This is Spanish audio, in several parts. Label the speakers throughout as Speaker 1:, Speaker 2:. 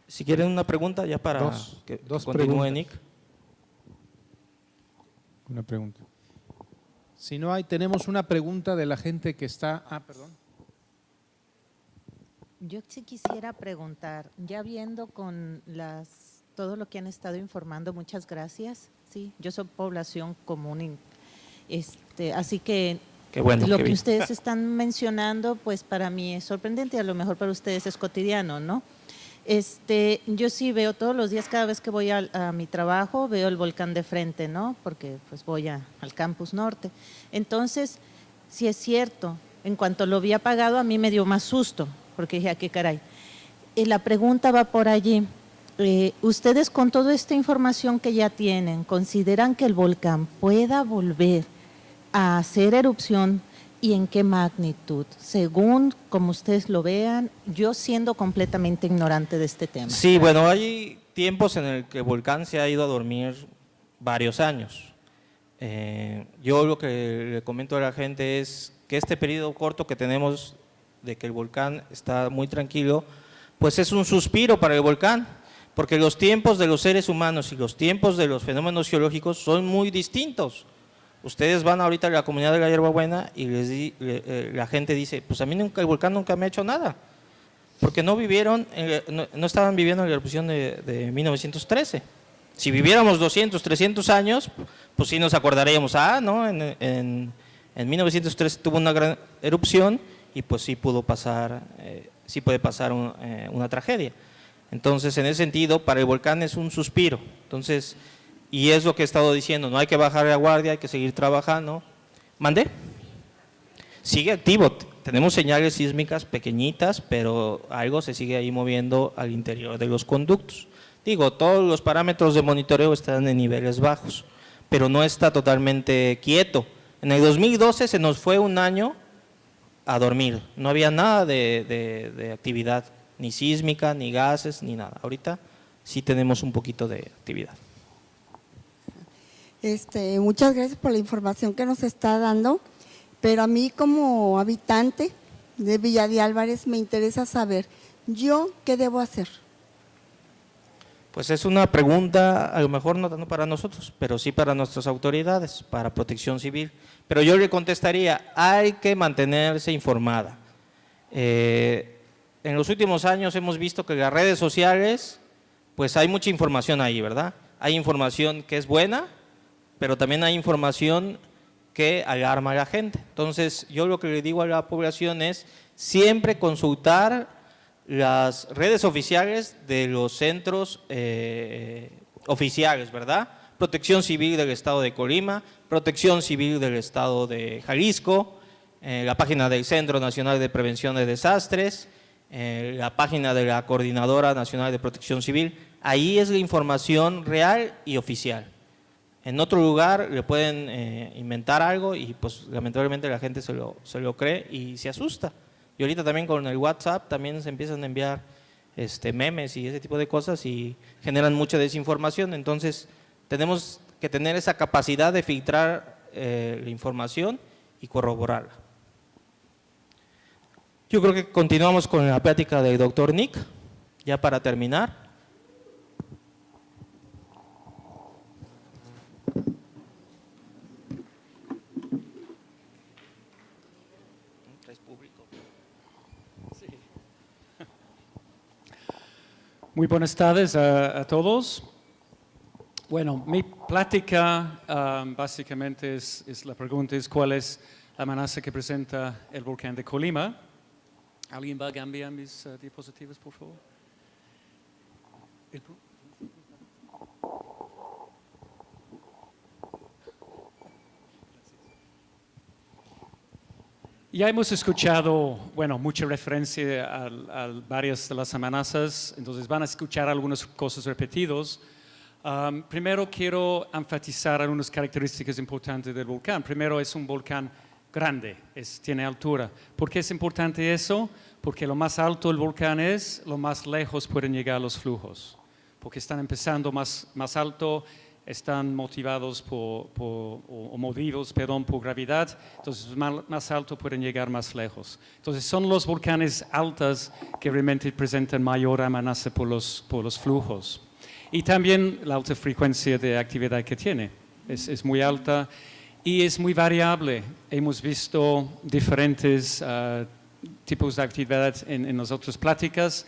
Speaker 1: Si quieren una pregunta, ya para que continúe Nick.
Speaker 2: Una pregunta.
Speaker 3: Si no hay, tenemos una pregunta de la gente que está… perdón.
Speaker 4: Yo sí quisiera preguntar, ya viendo con todo lo que han estado informando, muchas gracias. Sí, yo soy población común, así que
Speaker 1: Qué bueno,
Speaker 4: lo que ustedes están mencionando, pues para mí es sorprendente, a lo mejor para ustedes es cotidiano, ¿no? Yo sí veo todos los días, cada vez que voy a mi trabajo, veo el volcán de frente, ¿no? Porque pues voy al campus norte. Entonces, sí es cierto, en cuanto lo vi apagado, a mí me dio más susto, porque dije, ¿qué caray? La pregunta va por allí. ¿Ustedes con toda esta información que ya tienen, consideran que el volcán pueda volver a hacer erupción y en qué magnitud? Según como ustedes lo vean, yo siendo completamente ignorante de este tema.
Speaker 1: Sí, bueno, hay tiempos en el que el volcán se ha ido a dormir varios años. Yo lo que le comento a la gente es que este periodo corto que tenemos de que el volcán está muy tranquilo, pues es un suspiro para el volcán, porque los tiempos de los seres humanos y los tiempos de los fenómenos geológicos son muy distintos. Ustedes van ahorita a la comunidad de la Hierbabuena y la gente dice, pues a mí el volcán nunca me ha hecho nada, porque no estaban viviendo en la erupción de 1913. Si viviéramos 200, 300 años, pues sí nos acordaríamos, ¿no? En 1913 tuvo una gran erupción y pues sí puede pasar una tragedia. Entonces, en ese sentido, para el volcán es un suspiro. Entonces, y es lo que he estado diciendo, no hay que bajar la guardia, hay que seguir trabajando. ¿Mandé? Sigue activo, tenemos señales sísmicas pequeñitas, pero algo se sigue ahí moviendo al interior de los conductos. Digo, todos los parámetros de monitoreo están en niveles bajos, pero no está totalmente quieto. En el 2012 se nos fue un año a dormir, no había nada de actividad, ni sísmica, ni gases, ni nada. Ahorita sí tenemos un poquito de actividad.
Speaker 5: Muchas gracias por la información que nos está dando, pero a mí como habitante de Villa de Álvarez me interesa saber, ¿yo qué debo hacer?
Speaker 1: Pues es una pregunta, a lo mejor no tanto para nosotros, pero sí para nuestras autoridades, para Protección Civil. Pero yo le contestaría, hay que mantenerse informada. En los últimos años hemos visto que en las redes sociales, pues hay mucha información ahí, ¿verdad? Hay información que es buena, pero también hay información que alarma a la gente. Entonces, yo lo que le digo a la población es siempre consultar las redes oficiales de los centros oficiales, ¿verdad? Protección Civil del Estado de Colima, Protección Civil del Estado de Jalisco, la página del Centro Nacional de Prevención de Desastres, la página de la Coordinadora Nacional de Protección Civil. Ahí es la información real y oficial. En otro lugar le pueden inventar algo y pues lamentablemente la gente se lo cree y se asusta. Y ahorita también con el WhatsApp también se empiezan a enviar memes y ese tipo de cosas y generan mucha desinformación. Entonces tenemos que tener esa capacidad de filtrar la información y corroborarla. Yo creo que continuamos con la plática del doctor Nick, ya para terminar.
Speaker 6: Muy buenas tardes a todos. Bueno, mi plática básicamente la pregunta es ¿cuál es la amenaza que presenta el volcán de Colima? ¿Alguien va a cambiar mis diapositivas, por favor? Ya hemos escuchado, bueno, mucha referencia a varias de las amenazas, entonces van a escuchar algunas cosas repetidas. Primero quiero enfatizar algunas características importantes del volcán. Primero, es un volcán grande, tiene altura. ¿Por qué es importante eso? Porque lo más alto el volcán es, lo más lejos pueden llegar los flujos. Porque están empezando más alto, están motivados movidos por gravedad, entonces más alto pueden llegar más lejos. Entonces son los volcanes altos que realmente presentan mayor amenaza por los flujos. Y también la alta frecuencia de actividad que tiene, es muy alta y es muy variable. Hemos visto diferentes tipos de actividad en las otras pláticas.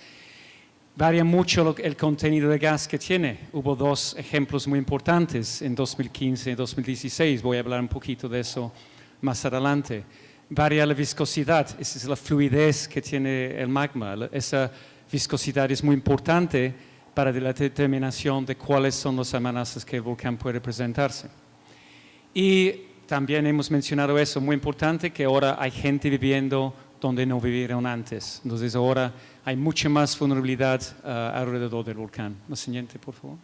Speaker 6: Varía mucho el contenido de gas que tiene. Hubo dos ejemplos muy importantes en 2015 y 2016. Voy a hablar un poquito de eso más adelante. Varía la viscosidad, esa es la fluidez que tiene el magma. Esa viscosidad es muy importante para la determinación de cuáles son las amenazas que el volcán puede presentarse. Y también hemos mencionado eso, muy importante, que ahora hay gente viviendo donde no vivieron antes. Entonces ahora hay mucha más vulnerabilidad alrededor del volcán. La siguiente, por favor.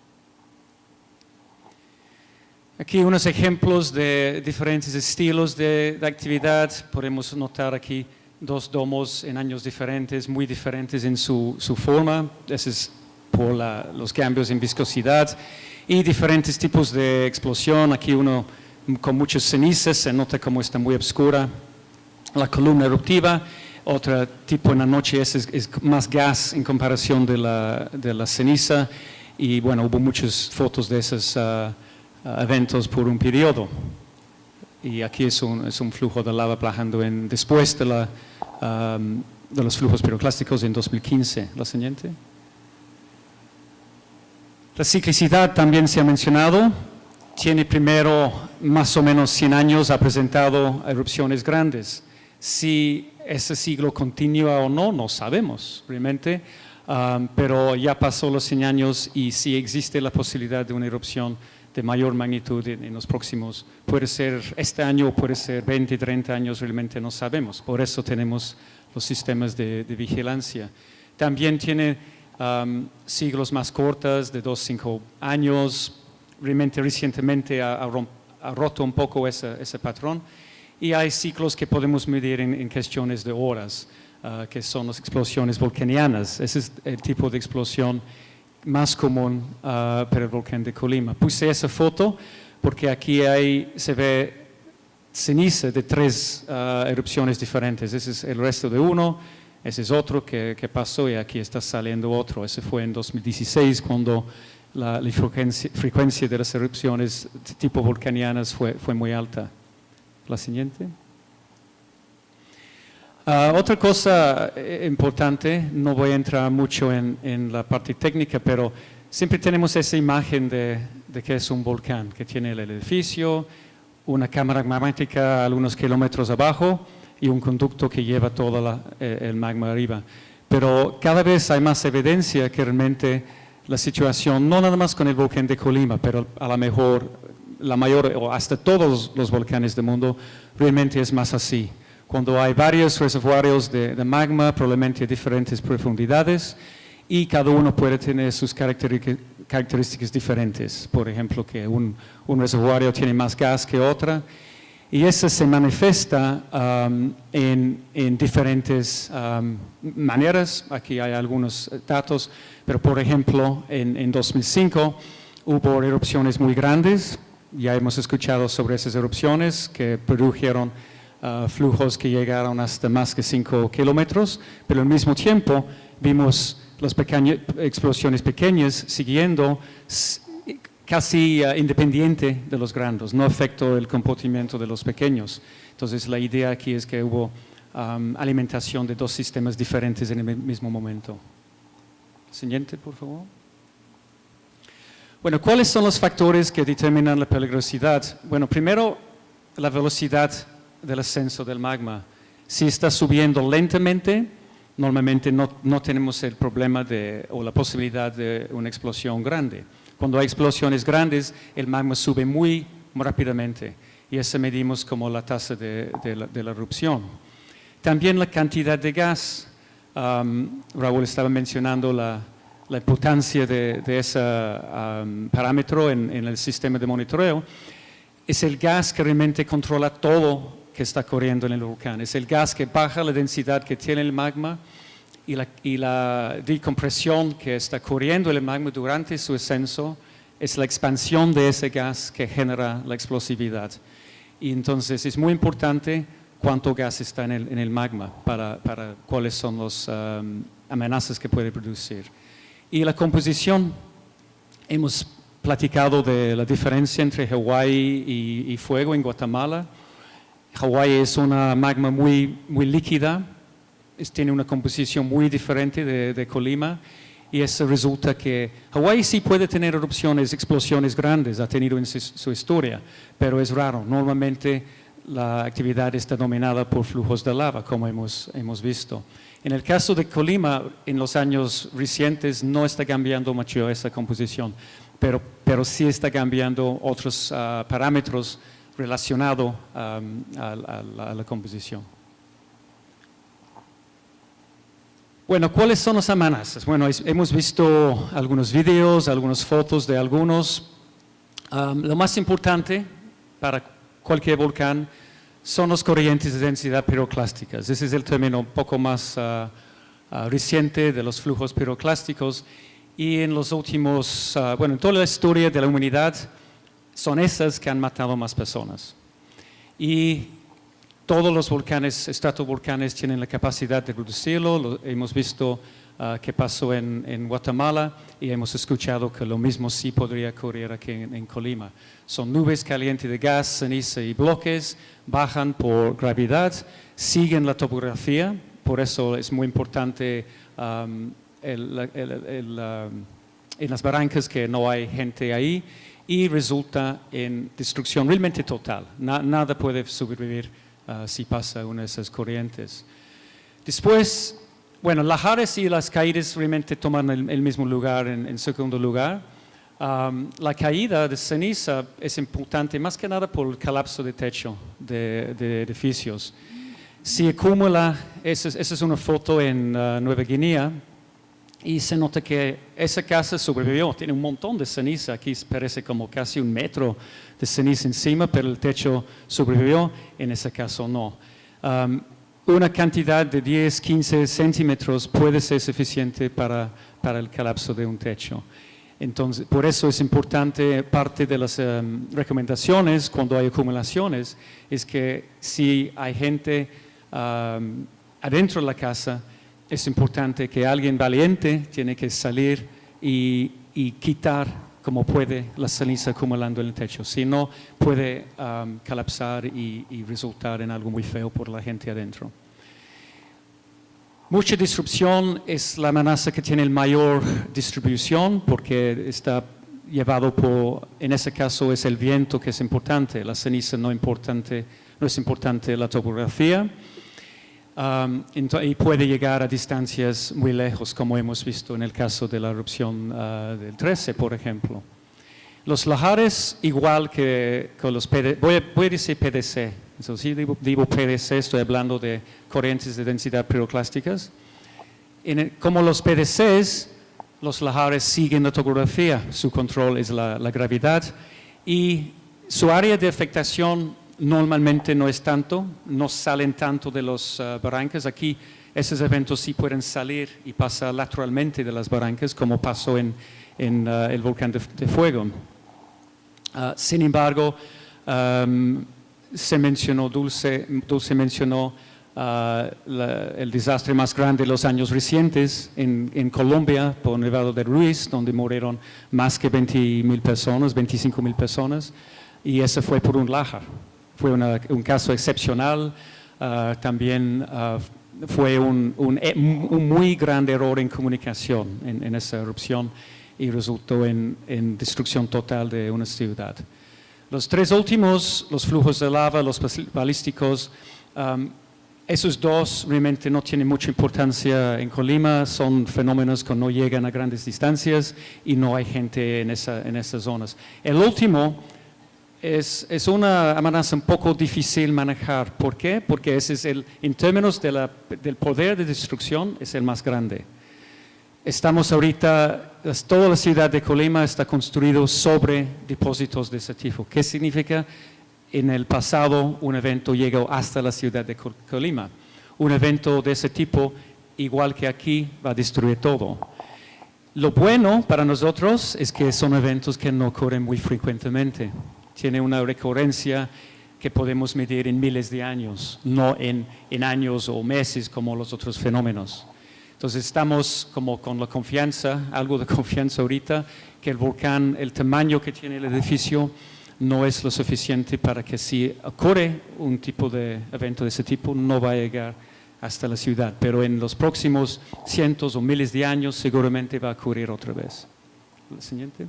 Speaker 6: Aquí unos ejemplos de diferentes estilos de actividad. Podemos notar aquí dos domos en años diferentes, muy diferentes en su forma. Eso es por los cambios en viscosidad. Y diferentes tipos de explosión. Aquí uno con muchas cenizas, se nota como está muy oscura. La columna eruptiva, otro tipo en la noche es más gas en comparación de la ceniza, y bueno, hubo muchas fotos de esos eventos por un periodo. Y aquí es un flujo de lava bajando después de los flujos piroclásticos en 2015. La siguiente. La ciclicidad también se ha mencionado. Tiene primero más o menos 100 años, ha presentado erupciones grandes. Si ese siglo continúa o no, no sabemos realmente, pero ya pasó los 100 años y sí existe la posibilidad de una erupción de mayor magnitud en los próximos, puede ser este año o puede ser 20, 30 años, realmente no sabemos. Por eso tenemos los sistemas de vigilancia. También tiene siglos más cortos, de 2 a 5 años, realmente recientemente ha roto un poco ese patrón. Y hay ciclos que podemos medir en cuestiones de horas, que son las explosiones volcanianas. Ese es el tipo de explosión más común para el volcán de Colima. Puse esa foto porque aquí se ve ceniza de 3 erupciones diferentes. Ese es el resto de uno, ese es otro que pasó y aquí está saliendo otro. Ese fue en 2016 cuando la frecuencia de las erupciones tipo volcanianas fue muy alta. La siguiente. Otra cosa importante, no voy a entrar mucho en la parte técnica, pero siempre tenemos esa imagen de que es un volcán, que tiene el edificio, una cámara magmática a algunos kilómetros abajo y un conducto que lleva todo el magma arriba. Pero cada vez hay más evidencia que realmente la situación, no nada más con el volcán de Colima, pero a lo mejor la mayor o hasta todos los volcanes del mundo realmente es más así. Cuando hay varios reservorios de magma, probablemente a diferentes profundidades, y cada uno puede tener sus características diferentes. Por ejemplo, que un reservorio tiene más gas que otra, y eso se manifiesta en diferentes maneras. Aquí hay algunos datos, pero por ejemplo, en 2005 hubo erupciones muy grandes. Ya hemos escuchado sobre esas erupciones que produjeron flujos que llegaron hasta más de 5 kilómetros, pero al mismo tiempo vimos las explosiones pequeñas siguiendo casi independiente de los grandes, no afectó el comportamiento de los pequeños. Entonces la idea aquí es que hubo alimentación de 2 sistemas diferentes en el mismo momento. Siguiente, por favor. Bueno, ¿cuáles son los factores que determinan la peligrosidad? Bueno, primero, la velocidad del ascenso del magma. Si está subiendo lentamente, normalmente no tenemos el problema o la posibilidad de una explosión grande. Cuando hay explosiones grandes, el magma sube muy rápidamente y eso medimos como la tasa de la erupción. También la cantidad de gas. Raúl estaba mencionando la importancia de ese parámetro en el sistema de monitoreo. Es el gas que realmente controla todo que está corriendo en el volcán. Es el gas que baja la densidad que tiene el magma y la decompresión que está corriendo el magma durante su ascenso es la expansión de ese gas que genera la explosividad. Y entonces es muy importante cuánto gas está en el magma para cuáles son las amenazas que puede producir. Y la composición, hemos platicado de la diferencia entre Hawái y fuego en Guatemala. Hawái es una magma muy líquida, tiene una composición muy diferente de Colima, y eso resulta que Hawái sí puede tener erupciones, explosiones grandes, ha tenido en su historia, pero es raro. Normalmente la actividad está dominada por flujos de lava, como hemos visto. En el caso de Colima, en los años recientes no está cambiando mucho esa composición, pero sí está cambiando otros parámetros relacionados a la composición. Bueno, ¿cuáles son las amenazas? Bueno, hemos visto algunos videos, algunas fotos de algunos. Lo más importante para cualquier volcán son las corrientes de densidad piroclásticas. Ese es el término un poco más reciente de los flujos piroclásticos. Y en los últimos, en toda la historia de la humanidad, son esas que han matado más personas. Y todos los volcanes, estratovolcanes, tienen la capacidad de reducirlo. Hemos visto qué pasó en Guatemala y hemos escuchado que lo mismo sí podría ocurrir aquí en Colima. Son nubes calientes de gas, ceniza y bloques, bajan por gravedad, siguen la topografía, por eso es muy importante en las barrancas que no hay gente ahí, y resulta en destrucción realmente total. Nada puede sobrevivir si pasa una de esas corrientes. Después, lahares y las caídas realmente toman el mismo lugar en segundo lugar. La caída de ceniza es importante más que nada por el colapso de techo de edificios. Si acumula, esa es una foto en Nueva Guinea, y se nota que esa casa sobrevivió, tiene un montón de ceniza, aquí parece como casi 1 metro de ceniza encima, pero el techo sobrevivió, en ese caso no. Una cantidad de 10, 15 centímetros puede ser suficiente para el colapso de un techo. Entonces, por eso es importante, parte de las recomendaciones cuando hay acumulaciones, es que si hay gente adentro de la casa, es importante que alguien valiente tiene que salir y quitar como puede la ceniza acumulando en el techo. Si no, puede colapsar y resultar en algo muy feo por la gente adentro. Mucha disrupción es la amenaza que tiene el mayor distribución porque está llevado en ese caso es el viento que es importante, la ceniza no es importante la topografía. Y puede llegar a distancias muy lejos, como hemos visto en el caso de la erupción del 13, por ejemplo. Los lahares, igual que con los PDC, voy a decir PDC, si digo PDC estoy hablando de corrientes de densidad piroclásticas. Como los PDCs, los lahares siguen la topografía, su control es la gravedad y su área de afectación normalmente no es tanto, no salen tanto de las barrancas. Aquí esos eventos sí pueden salir y pasar lateralmente de las barrancas, como pasó en el volcán de fuego. Sin embargo, se mencionó, Dulce mencionó el desastre más grande de los años recientes en Colombia, por Nevado de Ruiz, donde murieron más que 20,000 personas, 25,000 personas, y ese fue por un lahar. Fue un caso excepcional, también fue un muy grande error en comunicación en esa erupción y resultó en destrucción total de una ciudad. Los 3 últimos, los flujos de lava, los balísticos, esos 2 realmente no tienen mucha importancia en Colima, son fenómenos que no llegan a grandes distancias y no hay gente en esas zonas. El último es una amenaza un poco difícil manejar. ¿Por qué? Porque ese es en términos del poder de destrucción, es el más grande. Estamos ahorita, toda la ciudad de Colima está construido sobre depósitos de ese tipo. ¿Qué significa? En el pasado un evento llegó hasta la ciudad de Colima. Un evento de ese tipo, igual que aquí, va a destruir todo. Lo bueno para nosotros es que son eventos que no ocurren muy frecuentemente. Tiene una recurrencia que podemos medir en miles de años, no en años o meses como los otros fenómenos. Entonces estamos como con la confianza, algo de confianza ahorita, que el volcán, el tamaño que tiene el edificio, no es lo suficiente para que si ocurre un tipo de evento de ese tipo, no va a llegar hasta la ciudad. Pero en los próximos cientos o miles de años seguramente va a ocurrir otra vez. La siguiente.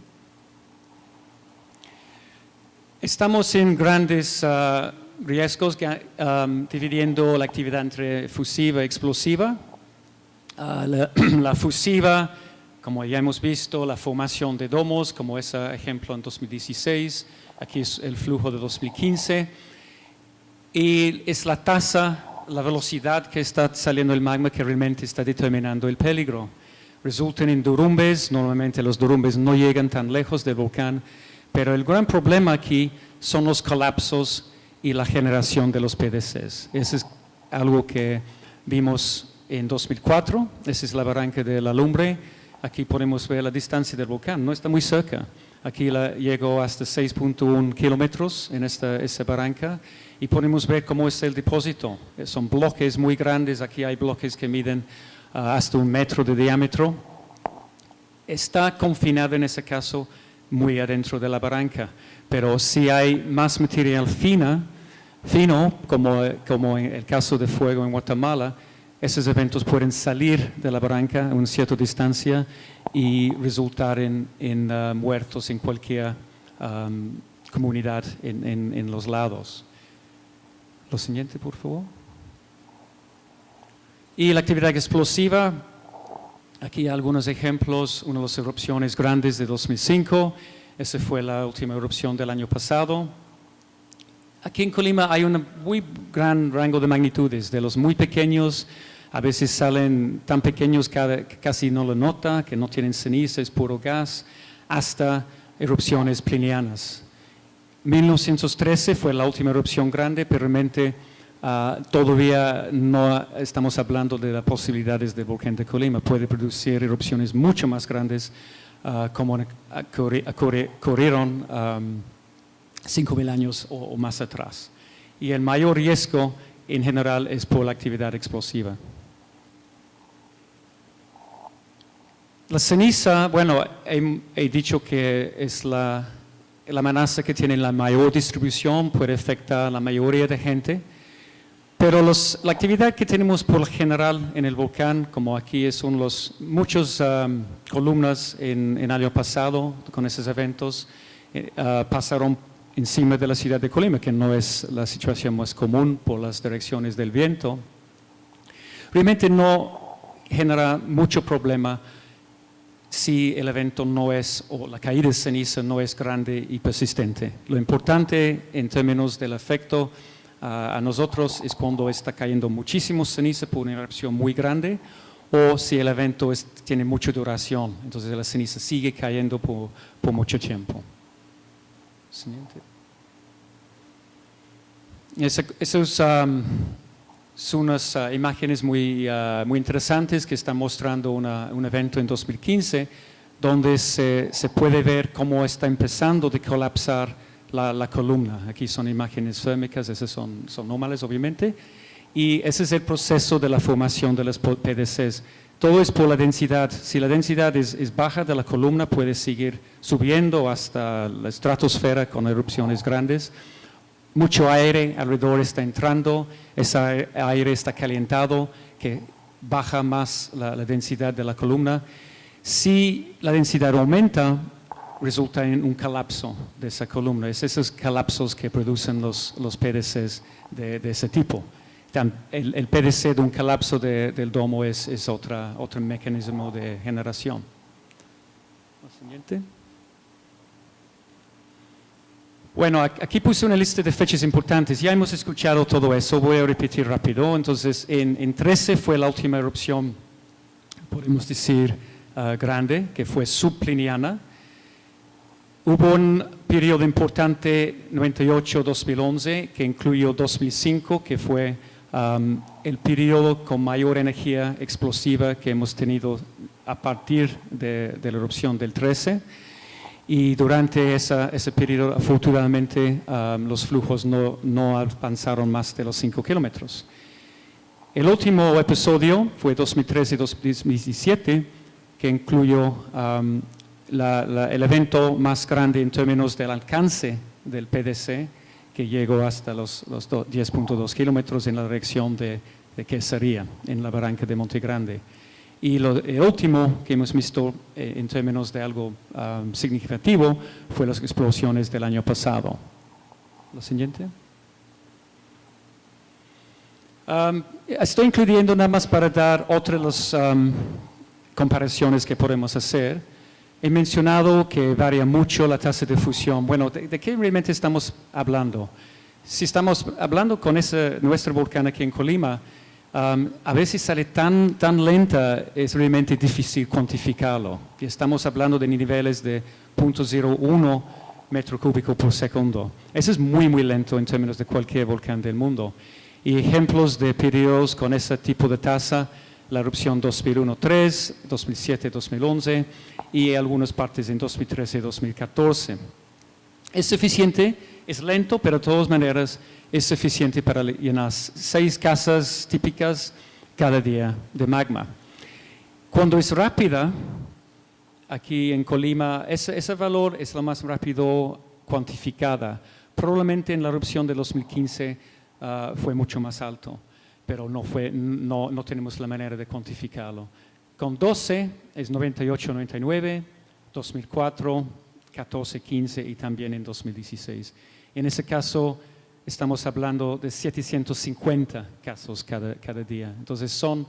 Speaker 6: Estamos en grandes riesgos dividiendo la actividad entre fusiva y explosiva. La fusiva, como ya hemos visto, la formación de domos, como ese ejemplo en 2016, aquí es el flujo de 2015, y es la tasa, la velocidad que está saliendo el magma que realmente está determinando el peligro. Resultan en derrumbes, normalmente los derrumbes no llegan tan lejos del volcán, pero el gran problema aquí son los colapsos y la generación de los PDCs. Eso es algo que vimos en 2004, esa es la barranca de la Lumbre. Aquí podemos ver la distancia del volcán, no está muy cerca. Aquí llegó hasta 6.1 kilómetros en esa barranca y podemos ver cómo es el depósito. Son bloques muy grandes, aquí hay bloques que miden hasta 1 metro de diámetro. Está confinado en ese caso muy adentro de la barranca, pero si hay más material fino, como en el caso de fuego en Guatemala, esos eventos pueden salir de la barranca a una cierta distancia y resultar en muertos en cualquier comunidad en los lados. Lo siguiente, por favor. Y la actividad explosiva, aquí algunos ejemplos, una de las erupciones grandes de 2005, esa fue la última erupción del año pasado. Aquí en Colima hay un muy gran rango de magnitudes, de los muy pequeños, a veces salen tan pequeños que casi no lo nota, que no tienen ceniza, es puro gas, hasta erupciones plinianas. 1913 fue la última erupción grande, pero realmente todavía no estamos hablando de las posibilidades del volcán de Colima. Puede producir erupciones mucho más grandes como ocurrieron 5.000 años o más atrás. Y el mayor riesgo en general es por la actividad explosiva. La ceniza, bueno, he dicho que es la amenaza que tiene la mayor distribución, puede afectar a la mayoría de gente, pero la actividad que tenemos por lo general en el volcán, como aquí son muchas columnas en el año pasado con esos eventos, pasaron encima de la ciudad de Colima, que no es la situación más común por las direcciones del viento, realmente no genera mucho problema si el evento no es, o la caída de ceniza no es grande y persistente. Lo importante en términos del efecto a nosotros es cuando está cayendo muchísimo ceniza por una erupción muy grande o si el evento tiene mucha duración, entonces la ceniza sigue cayendo por mucho tiempo. Siguiente. Esas son unas imágenes muy interesantes que están mostrando un evento en 2015 donde se puede ver cómo está empezando a colapsar la columna. Aquí son imágenes térmicas, esas son normales obviamente, y ese es el proceso de la formación de los PDCs. Todo es por la densidad. Si la densidad es baja de la columna, puede seguir subiendo hasta la estratosfera con erupciones grandes. Mucho aire alrededor está entrando, ese aire está calentado, que baja más la densidad de la columna. Si la densidad aumenta, resulta en un colapso de esa columna. Es esos colapsos que producen los PDCs de ese tipo. El PDC de un colapso del domo es otro mecanismo de generación. ¿La siguiente? Bueno, aquí puse una lista de fechas importantes. Ya hemos escuchado todo eso, voy a repetir rápido. Entonces, en 13 fue la última erupción, podemos decir, grande, que fue subpliniana. Hubo un periodo importante, 98-2011, que incluyó 2005, que fue el periodo con mayor energía explosiva que hemos tenido a partir de la erupción del 13. Y durante ese periodo, afortunadamente, los flujos no avanzaron más de los 5 kilómetros. El último episodio fue 2013-2017, que incluyó el evento más grande en términos del alcance del PDC, que llegó hasta los 10.2 kilómetros en la dirección de Quesaría, en la barranca de Monte Grande. Y el último que hemos visto en términos de algo significativo fue las explosiones del año pasado. ¿La siguiente? Estoy incluyendo nada más para dar otras comparaciones que podemos hacer. He mencionado que varía mucho la tasa de fusión. Bueno, ¿de qué realmente estamos hablando? Si estamos hablando con nuestro volcán aquí en Colima, a veces sale tan lenta, es realmente difícil cuantificarlo. Y estamos hablando de niveles de 0.01 metro cúbico por segundo. Eso es muy, muy lento en términos de cualquier volcán del mundo. Y ejemplos de periodos con ese tipo de tasa, la erupción 2001-3, 2007-2011 y algunas partes en 2013-2014. Es suficiente, es lento, pero de todas maneras es suficiente para llenar 6 casas típicas cada día de magma. Cuando es rápida, aquí en Colima, ese valor es lo más rápido cuantificada. Probablemente en la erupción de 2015 fue mucho más alto, pero no tenemos la manera de cuantificarlo. Con 12 es 98-99, 2004, 14-15 y también en 2016. En ese caso estamos hablando de 750 casos cada día. Entonces son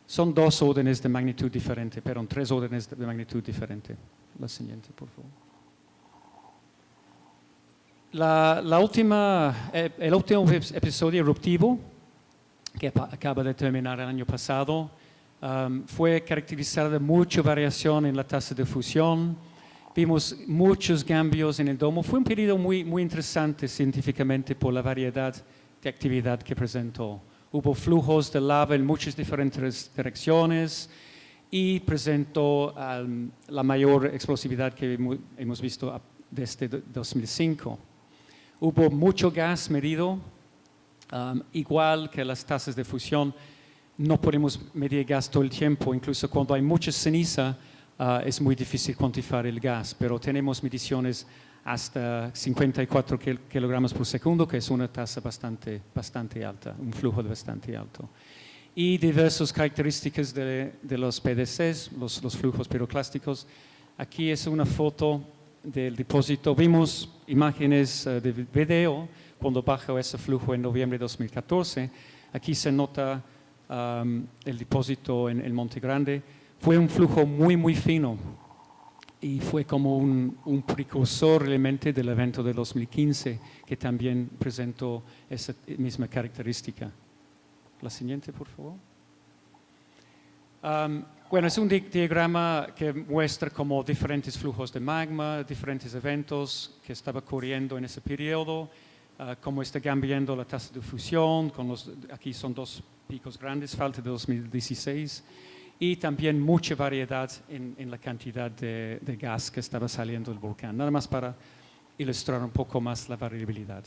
Speaker 6: 2 órdenes de magnitud diferentes, pero 3 órdenes de magnitud diferentes. La siguiente, por favor. El último episodio eruptivo que acaba de terminar el año pasado fue caracterizado de mucha variación en la tasa de fusión. Vimos muchos cambios en el domo. Fue un periodo muy, muy interesante científicamente por la variedad de actividad que presentó. Hubo flujos de lava en muchas diferentes direcciones y presentó la mayor explosividad que hemos visto desde 2005. Hubo mucho gas medido, igual que las tasas de fusión. No podemos medir gas todo el tiempo, incluso cuando hay mucha ceniza, es muy difícil cuantificar el gas, pero tenemos mediciones hasta 54 kilogramos por segundo, que es una tasa bastante alta, un flujo bastante alto. Y diversas características de los PDCs, los flujos piroclásticos. Aquí es una foto del depósito. Vimos imágenes de video cuando bajó ese flujo en noviembre de 2014. Aquí se nota el depósito en el Monte Grande. Fue un flujo muy, muy fino y fue como un precursor realmente del evento de 2015 que también presentó esa misma característica. La siguiente, por favor. Bueno, es un diagrama que muestra como diferentes flujos de magma, diferentes eventos que estaba ocurriendo en ese periodo, cómo está cambiando la tasa de fusión, aquí son 2 picos grandes, falta de 2016, y también mucha variedad en la cantidad de gas que estaba saliendo del volcán, nada más para ilustrar un poco más la variabilidad.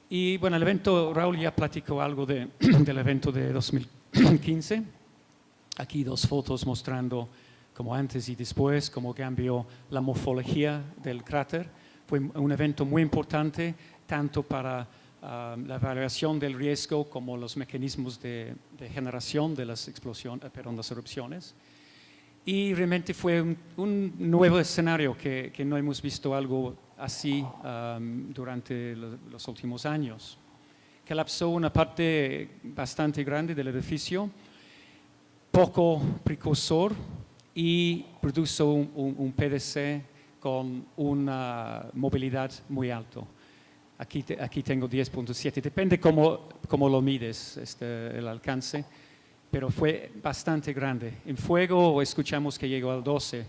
Speaker 6: Y bueno, el evento, Raúl ya platicó algo del evento de 2015. Aquí 2 fotos mostrando como antes y después, cómo cambió la morfología del cráter. Fue un evento muy importante, tanto para la variación del riesgo como los mecanismos de generación de las las erupciones. Y realmente fue un nuevo escenario que no hemos visto algo así durante los últimos años. Colapsó una parte bastante grande del edificio, poco precursor, y produjo un PDC con una movilidad muy alta. Aquí tengo 10.7, depende cómo lo mides el alcance, pero fue bastante grande. En fuego escuchamos que llegó al 12,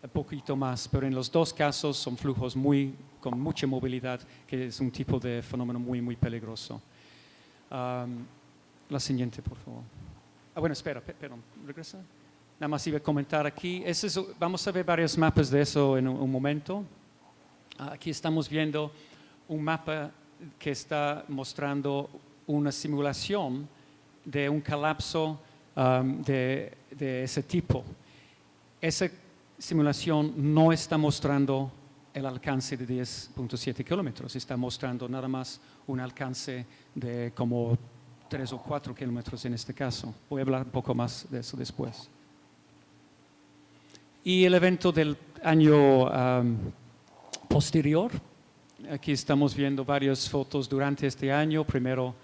Speaker 6: un poquito más, pero en los 2 casos son flujos con mucha movilidad, que es un tipo de fenómeno muy, muy peligroso. La siguiente, por favor. Bueno, espera, perdón, regresa. Nada más iba a comentar aquí. Vamos a ver varios mapas de eso en un momento. Aquí estamos viendo un mapa que está mostrando una simulación de un colapso de ese tipo. Esa simulación no está mostrando el alcance de 10.7 kilómetros, está mostrando nada más un alcance de como 3 o 4 kilómetros en este caso. Voy a hablar un poco más de eso después. Y el evento del año posterior, aquí estamos viendo varias fotos durante este año. Primero,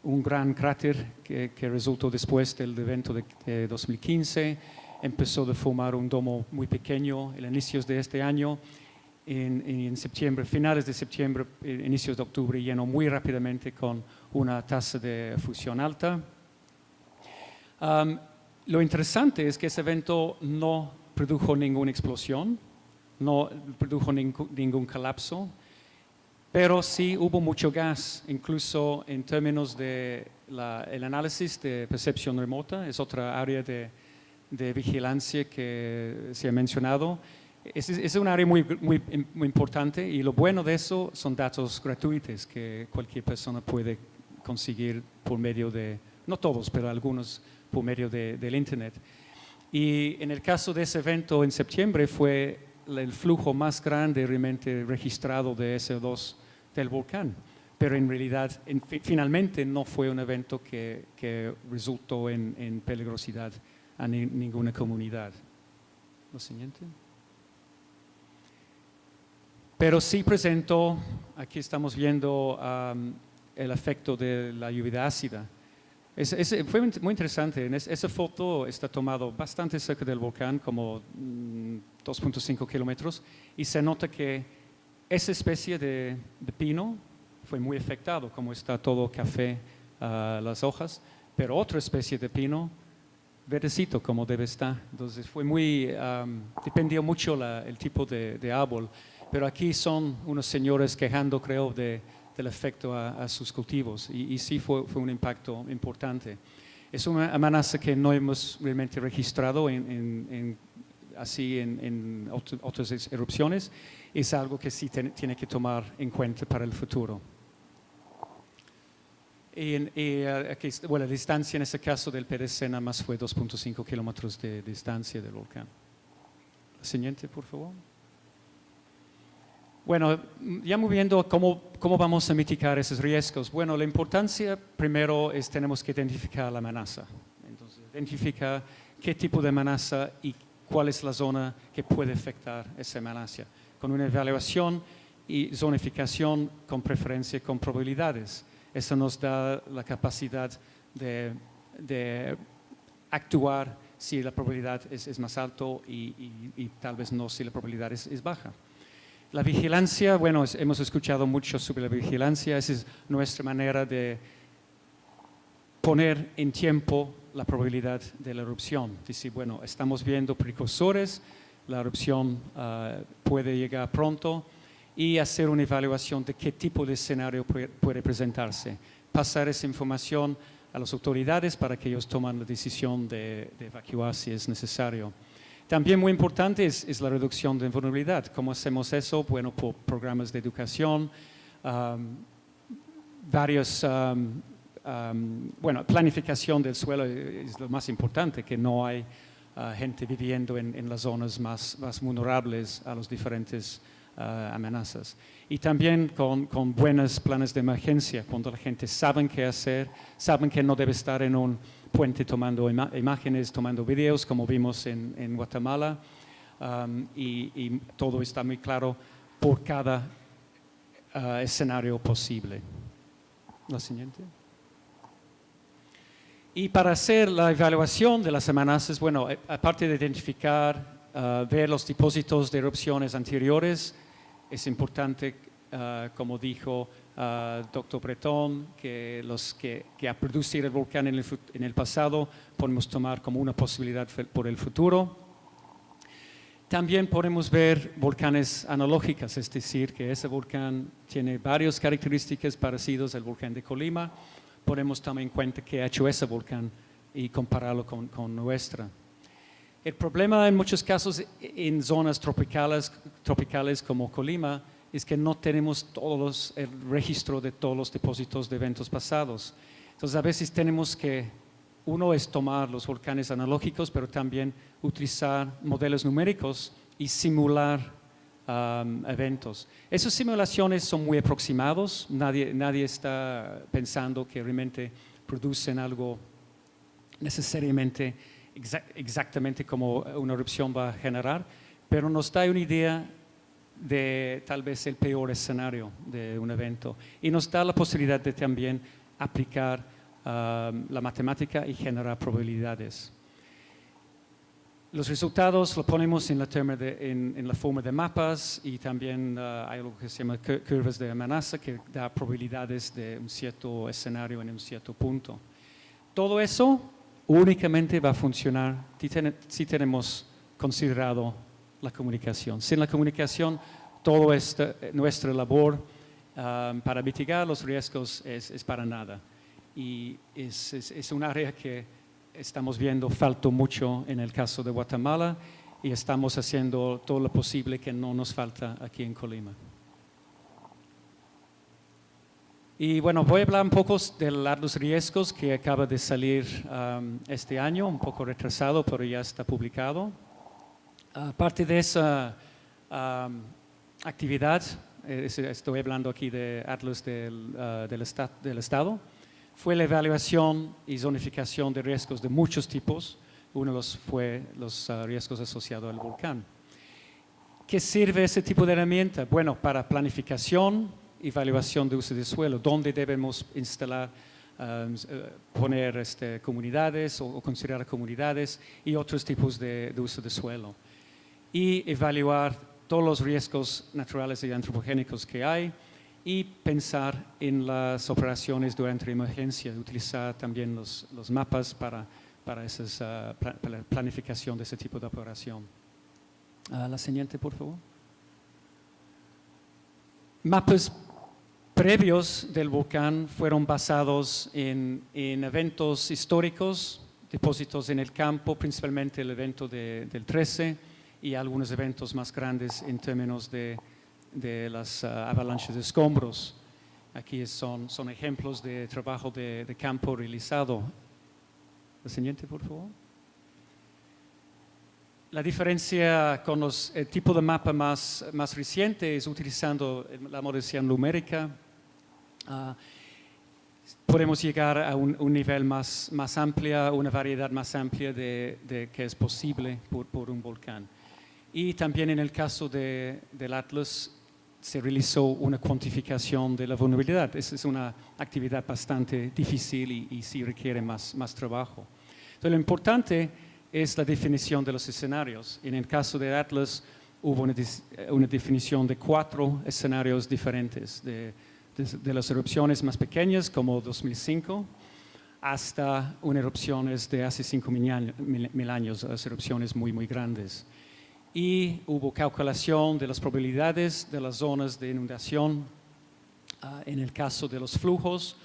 Speaker 6: un gran cráter que resultó después del evento de 2015. Empezó a formar un domo muy pequeño en inicios de este año. En septiembre, finales de septiembre, inicios de octubre, llenó muy rápidamente con una tasa de fusión alta. Lo interesante es que ese evento no produjo ninguna explosión, no produjo ningún colapso, pero sí hubo mucho gas, incluso en términos de el análisis de percepción remota, es otra área de vigilancia que se ha mencionado. Es un área muy importante y lo bueno de eso son datos gratuitos que cualquier persona puede conseguir por medio de, no todos, pero algunos por medio del Internet. Y en el caso de ese evento en septiembre fue el flujo más grande realmente registrado de SO2 del volcán, pero en realidad finalmente no fue un evento que resultó en peligrosidad a ninguna comunidad. Lo siguiente. Pero sí presentó, aquí estamos viendo el efecto de la lluvia ácida. Fue muy interesante. Esa foto está tomada bastante cerca del volcán, como 2.5 kilómetros, y se nota que esa especie de pino fue muy afectado, como está todo café las hojas, pero otra especie de pino, verdecito como debe estar. Entonces fue dependió mucho el tipo de árbol. Pero aquí son unos señores quejando, creo, del efecto a sus cultivos. Y sí fue un impacto importante. Es una amenaza que no hemos realmente registrado así en otras erupciones. Es algo que sí tiene que tomar en cuenta para el futuro. Aquí, bueno, la distancia en ese caso del PDC nada más fue 2.5 kilómetros de distancia del volcán. La siguiente, por favor. Bueno, ya viendo cómo vamos a mitigar esos riesgos. Bueno, la importancia primero es tenemos que identificar la amenaza. Entonces, identificar qué tipo de amenaza y cuál es la zona que puede afectar esa amenaza. Con una evaluación y zonificación con preferencia con probabilidades. Eso nos da la capacidad de actuar si la probabilidad es más alto y tal vez no si la probabilidad es baja. La vigilancia, bueno, hemos escuchado mucho sobre la vigilancia, esa es nuestra manera de poner en tiempo la probabilidad de la erupción. Decir, bueno, estamos viendo precursores, la erupción puede llegar pronto y hacer una evaluación de qué tipo de escenario puede presentarse. Pasar esa información a las autoridades para que ellos tomen la decisión de evacuar si es necesario. También muy importante es la reducción de vulnerabilidad. ¿Cómo hacemos eso? Bueno, por programas de educación, planificación del suelo es lo más importante, que no hay gente viviendo en las zonas más vulnerables a los diferentes amenazas. Y también con buenos planes de emergencia, cuando la gente sabe qué hacer, saben que no debe estar en un puente tomando imágenes, tomando videos, como vimos en Guatemala, y todo está muy claro por cada escenario posible. La siguiente. Y para hacer la evaluación de las amenazas, bueno, aparte de identificar, ver los depósitos de erupciones anteriores, es importante, como dijo Dr. Breton, que los que ha producido el volcán en el pasado podemos tomar como una posibilidad por el futuro. También podemos ver volcanes analógicos, es decir, que ese volcán tiene varias características parecidas al volcán de Colima. Podemos tomar en cuenta qué ha hecho ese volcán y compararlo con nuestra. El problema en muchos casos en zonas tropicales como Colima es que no tenemos el registro de todos los depósitos de eventos pasados. Entonces a veces tenemos que, uno es tomar los volcanes analógicos, pero también utilizar modelos numéricos y simular eventos. Esas simulaciones son muy aproximados, nadie está pensando que realmente producen algo necesariamente exactamente como una erupción va a generar, pero nos da una idea de tal vez el peor escenario de un evento y nos da la posibilidad de también aplicar la matemática y generar probabilidades. Los resultados los ponemos en la forma de mapas y también hay algo que se llama curvas de amenaza que da probabilidades de un cierto escenario en un cierto punto. Todo eso únicamente va a funcionar si tenemos considerado la comunicación. Sin la comunicación, toda nuestra labor para mitigar los riesgos es para nada. Y es un área que estamos viendo falta mucho en el caso de Guatemala y estamos haciendo todo lo posible que no nos falta aquí en Colima. Y bueno, voy a hablar un poco de los riesgos que acaba de salir este año, un poco retrasado, pero ya está publicado. Aparte de esa actividad, estoy hablando aquí de Atlas del Estado, fue la evaluación y zonificación de riesgos de muchos tipos. Uno de los fue los riesgos asociados al volcán. ¿Qué sirve ese tipo de herramienta? Bueno, para planificación, evaluación de uso de suelo, dónde debemos instalar, poner comunidades o considerar comunidades y otros tipos de uso de suelo. Y evaluar todos los riesgos naturales y antropogénicos que hay y pensar en las operaciones durante la emergencia, utilizar también los mapas para esa planificación de ese tipo de operación. La siguiente, por favor. Mapas previos del volcán fueron basados en eventos históricos, depósitos en el campo, principalmente el evento del 13 y algunos eventos más grandes en términos de las avalanchas de escombros. Aquí son ejemplos de trabajo de campo realizado. La siguiente, por favor. La diferencia con el tipo de mapa más reciente es utilizando la modelación numérica. Podemos llegar a un nivel más amplio, una variedad más amplia de que es posible por un volcán. Y también en el caso del Atlas se realizó una cuantificación de la vulnerabilidad. Esa es una actividad bastante difícil y sí requiere más trabajo. Entonces, lo importante es la definición de los escenarios. En el caso de Atlas hubo una definición de 4 escenarios diferentes, de las erupciones más pequeñas como 2005 hasta unas erupciones de hace 5.000 años, las erupciones muy grandes. Y hubo calculación de las probabilidades de las zonas de inundación en el caso de los flujos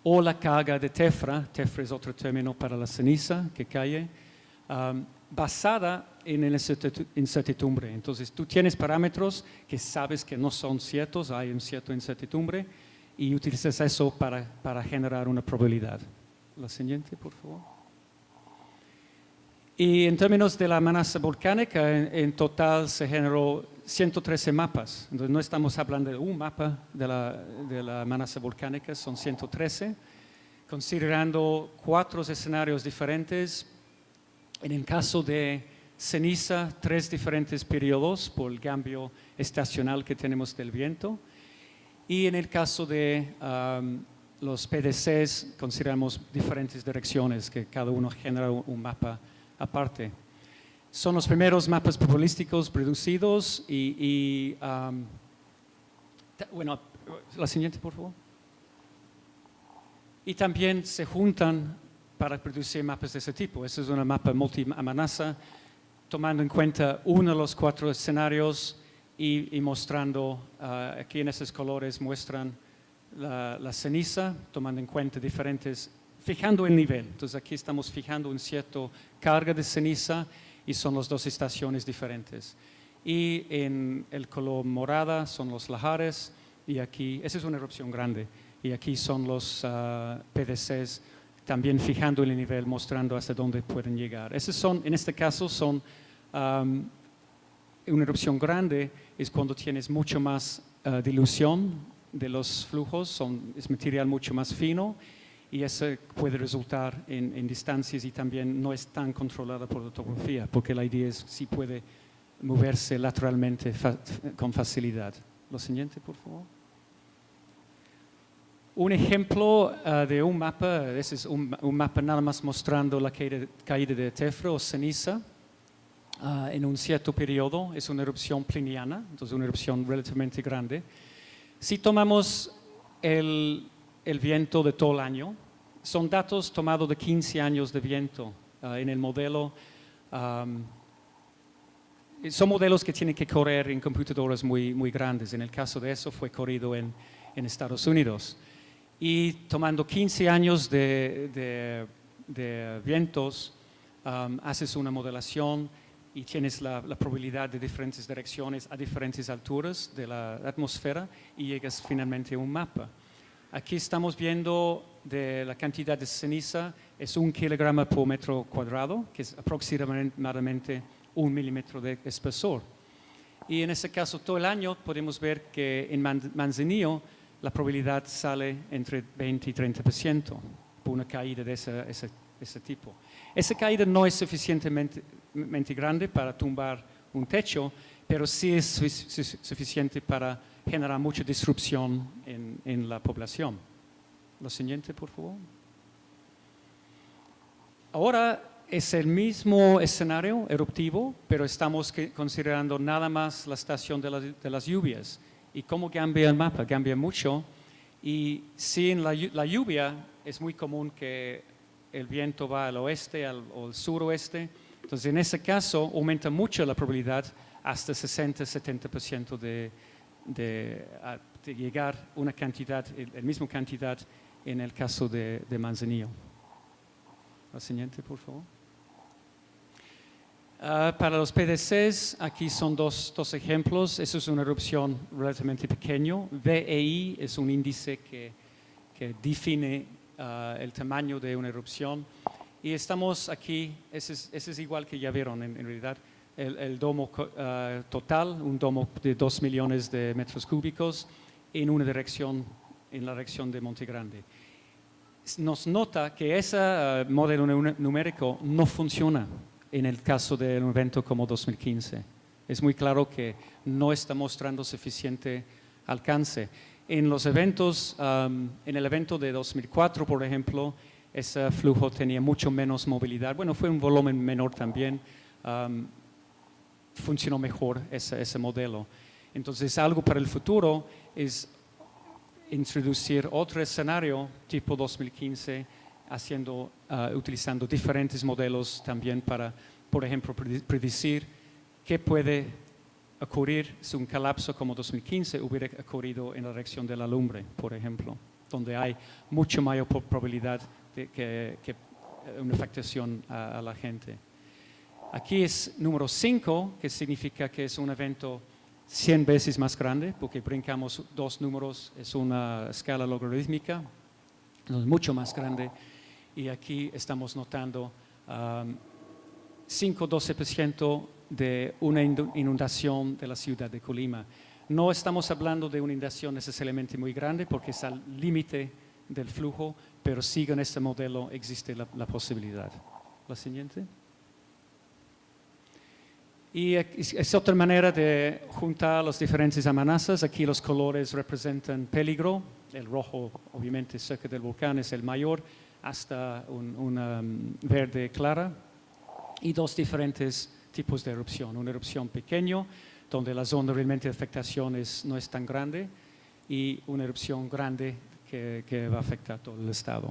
Speaker 6: o la carga de tefra es otro término para la ceniza que cae, basada en la incertidumbre. Entonces tú tienes parámetros que sabes que no son ciertos, hay una cierta incertidumbre y utilizas eso para generar una probabilidad. La siguiente, por favor. Y en términos de la amenaza volcánica, en total se generó 113 mapas. Entonces no estamos hablando de un mapa de la amenaza volcánica, son 113, considerando 4 escenarios diferentes. En el caso de ceniza, 3 diferentes periodos por el cambio estacional que tenemos del viento. Y en el caso de los PDCs, consideramos diferentes direcciones que cada uno genera un mapa aparte. Son los primeros mapas probabilísticos producidos bueno, la siguiente, por favor. Y también se juntan para producir mapas de ese tipo. Este es un mapa multi-amenaza, tomando en cuenta uno de los 4 escenarios y mostrando, aquí en esos colores muestran la ceniza, tomando en cuenta diferentes fijando el nivel. Entonces aquí estamos fijando un cierto carga de ceniza y son las dos estaciones diferentes. Y en el color morada son los lahares y aquí, esa es una erupción grande, y aquí son los PDCs también fijando el nivel, mostrando hasta dónde pueden llegar. Esos son, en este caso, son una erupción grande, es cuando tienes mucho más dilución de los flujos, es material mucho más fino, y eso puede resultar en distancias y también no es tan controlada por la topografía, porque la idea es si puede moverse lateralmente con facilidad. Lo siguiente, por favor. Un ejemplo de un mapa, ese es un mapa nada más mostrando la caída de tefra o ceniza en un cierto periodo, es una erupción pliniana, entonces una erupción relativamente grande. Si tomamos el viento de todo el año, son datos tomados de 15 años de viento en el modelo. Son modelos que tienen que correr en computadoras muy grandes. En el caso de eso fue corrido en Estados Unidos. Y tomando 15 años de vientos, haces una modelación y tienes la probabilidad de diferentes direcciones a diferentes alturas de la atmósfera y llegas finalmente a un mapa. Aquí estamos viendo de la cantidad de ceniza, es 1 kilogramo por metro cuadrado, que es aproximadamente 1 milímetro de espesor. Y en ese caso, todo el año podemos ver que en Manzanillo la probabilidad sale entre 20 y 30% por una caída de ese tipo. Esa caída no es suficientemente grande para tumbar un techo, pero sí es suficiente para generar mucha disrupción en la población. Lo siguiente, por favor. Ahora es el mismo escenario eruptivo, pero estamos considerando nada más la estación de las lluvias. ¿Y cómo cambia el mapa? Cambia mucho. Y si en la lluvia es muy común que el viento va al oeste o al suroeste, entonces en ese caso aumenta mucho la probabilidad hasta 60-70% de llegar una cantidad, la misma cantidad en el caso de Manzanillo. La siguiente, por favor. Para los PDCs, aquí son dos ejemplos. Eso es una erupción relativamente pequeña. VEI es un índice que define el tamaño de una erupción. Y estamos aquí, ese es igual que ya vieron en realidad, el domo total, un domo de 2 millones de metros cúbicos en una dirección, en la dirección de Monte Grande. Nos nota que ese modelo numérico no funciona en el caso de un evento como 2015. Es muy claro que no está mostrando suficiente alcance. En los eventos, en el evento de 2004, por ejemplo, ese flujo tenía mucho menos movilidad. Bueno, fue un volumen menor también. Funcionó mejor ese modelo. Entonces, algo para el futuro es introducir otro escenario tipo 2015, utilizando diferentes modelos también para, por ejemplo, predecir qué puede ocurrir si un colapso como 2015 hubiera ocurrido en la reacción de la lumbre, por ejemplo, donde hay mucha mayor probabilidad de que una afectación a la gente. Aquí es número 5, que significa que es un evento 100 veces más grande, porque brincamos 2 números, es una escala logarítmica, mucho más grande, y aquí estamos notando 5-12% de una inundación de la ciudad de Colima. No estamos hablando de una inundación necesariamente muy grande, porque es al límite del flujo, pero sí en este modelo existe la posibilidad. La siguiente. Y es otra manera de juntar las diferentes amenazas. Aquí los colores representan peligro. El rojo, obviamente, cerca del volcán es el mayor, hasta una verde clara. Y 2 diferentes tipos de erupción. Una erupción pequeña, donde la zona realmente de afectación no es tan grande, y una erupción grande que va a afectar todo el estado.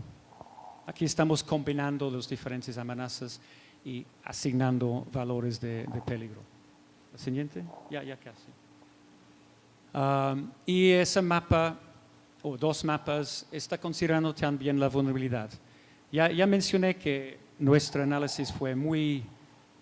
Speaker 6: Aquí estamos combinando las diferentes amenazas y asignando valores de peligro. La siguiente, ya casi. Y ese mapa, o 2 mapas, está considerando también la vulnerabilidad. Ya mencioné que nuestro análisis fue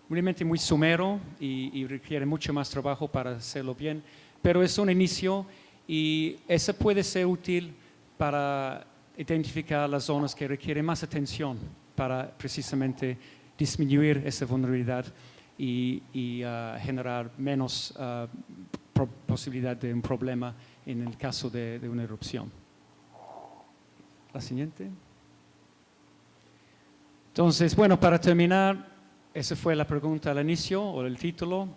Speaker 6: realmente muy somero y requiere mucho más trabajo para hacerlo bien, pero es un inicio y eso puede ser útil para identificar las zonas que requieren más atención para precisamente disminuir esa vulnerabilidad y generar menos posibilidad de un problema en el caso de una erupción. La siguiente. Entonces, bueno, para terminar, esa fue la pregunta al inicio o el título.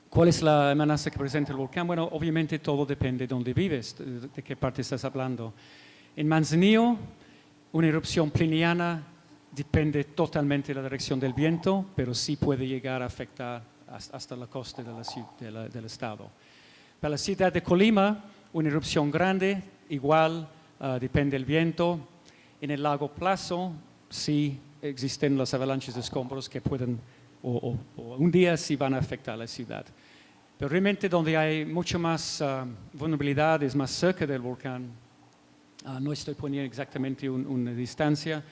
Speaker 6: ¿Cuál es la amenaza que presenta el volcán? Bueno, obviamente todo depende de dónde vives, de qué parte estás hablando. En Manzanillo, una erupción pliniana depende totalmente de la dirección del viento, pero sí puede llegar a afectar hasta la costa del estado. Para la ciudad de Colima, una erupción grande, igual depende del viento. En el largo plazo, sí existen las avalanchas de escombros que pueden, o un día sí van a afectar a la ciudad. Pero realmente donde hay mucho más vulnerabilidad, es más cerca del volcán. No estoy poniendo exactamente una distancia,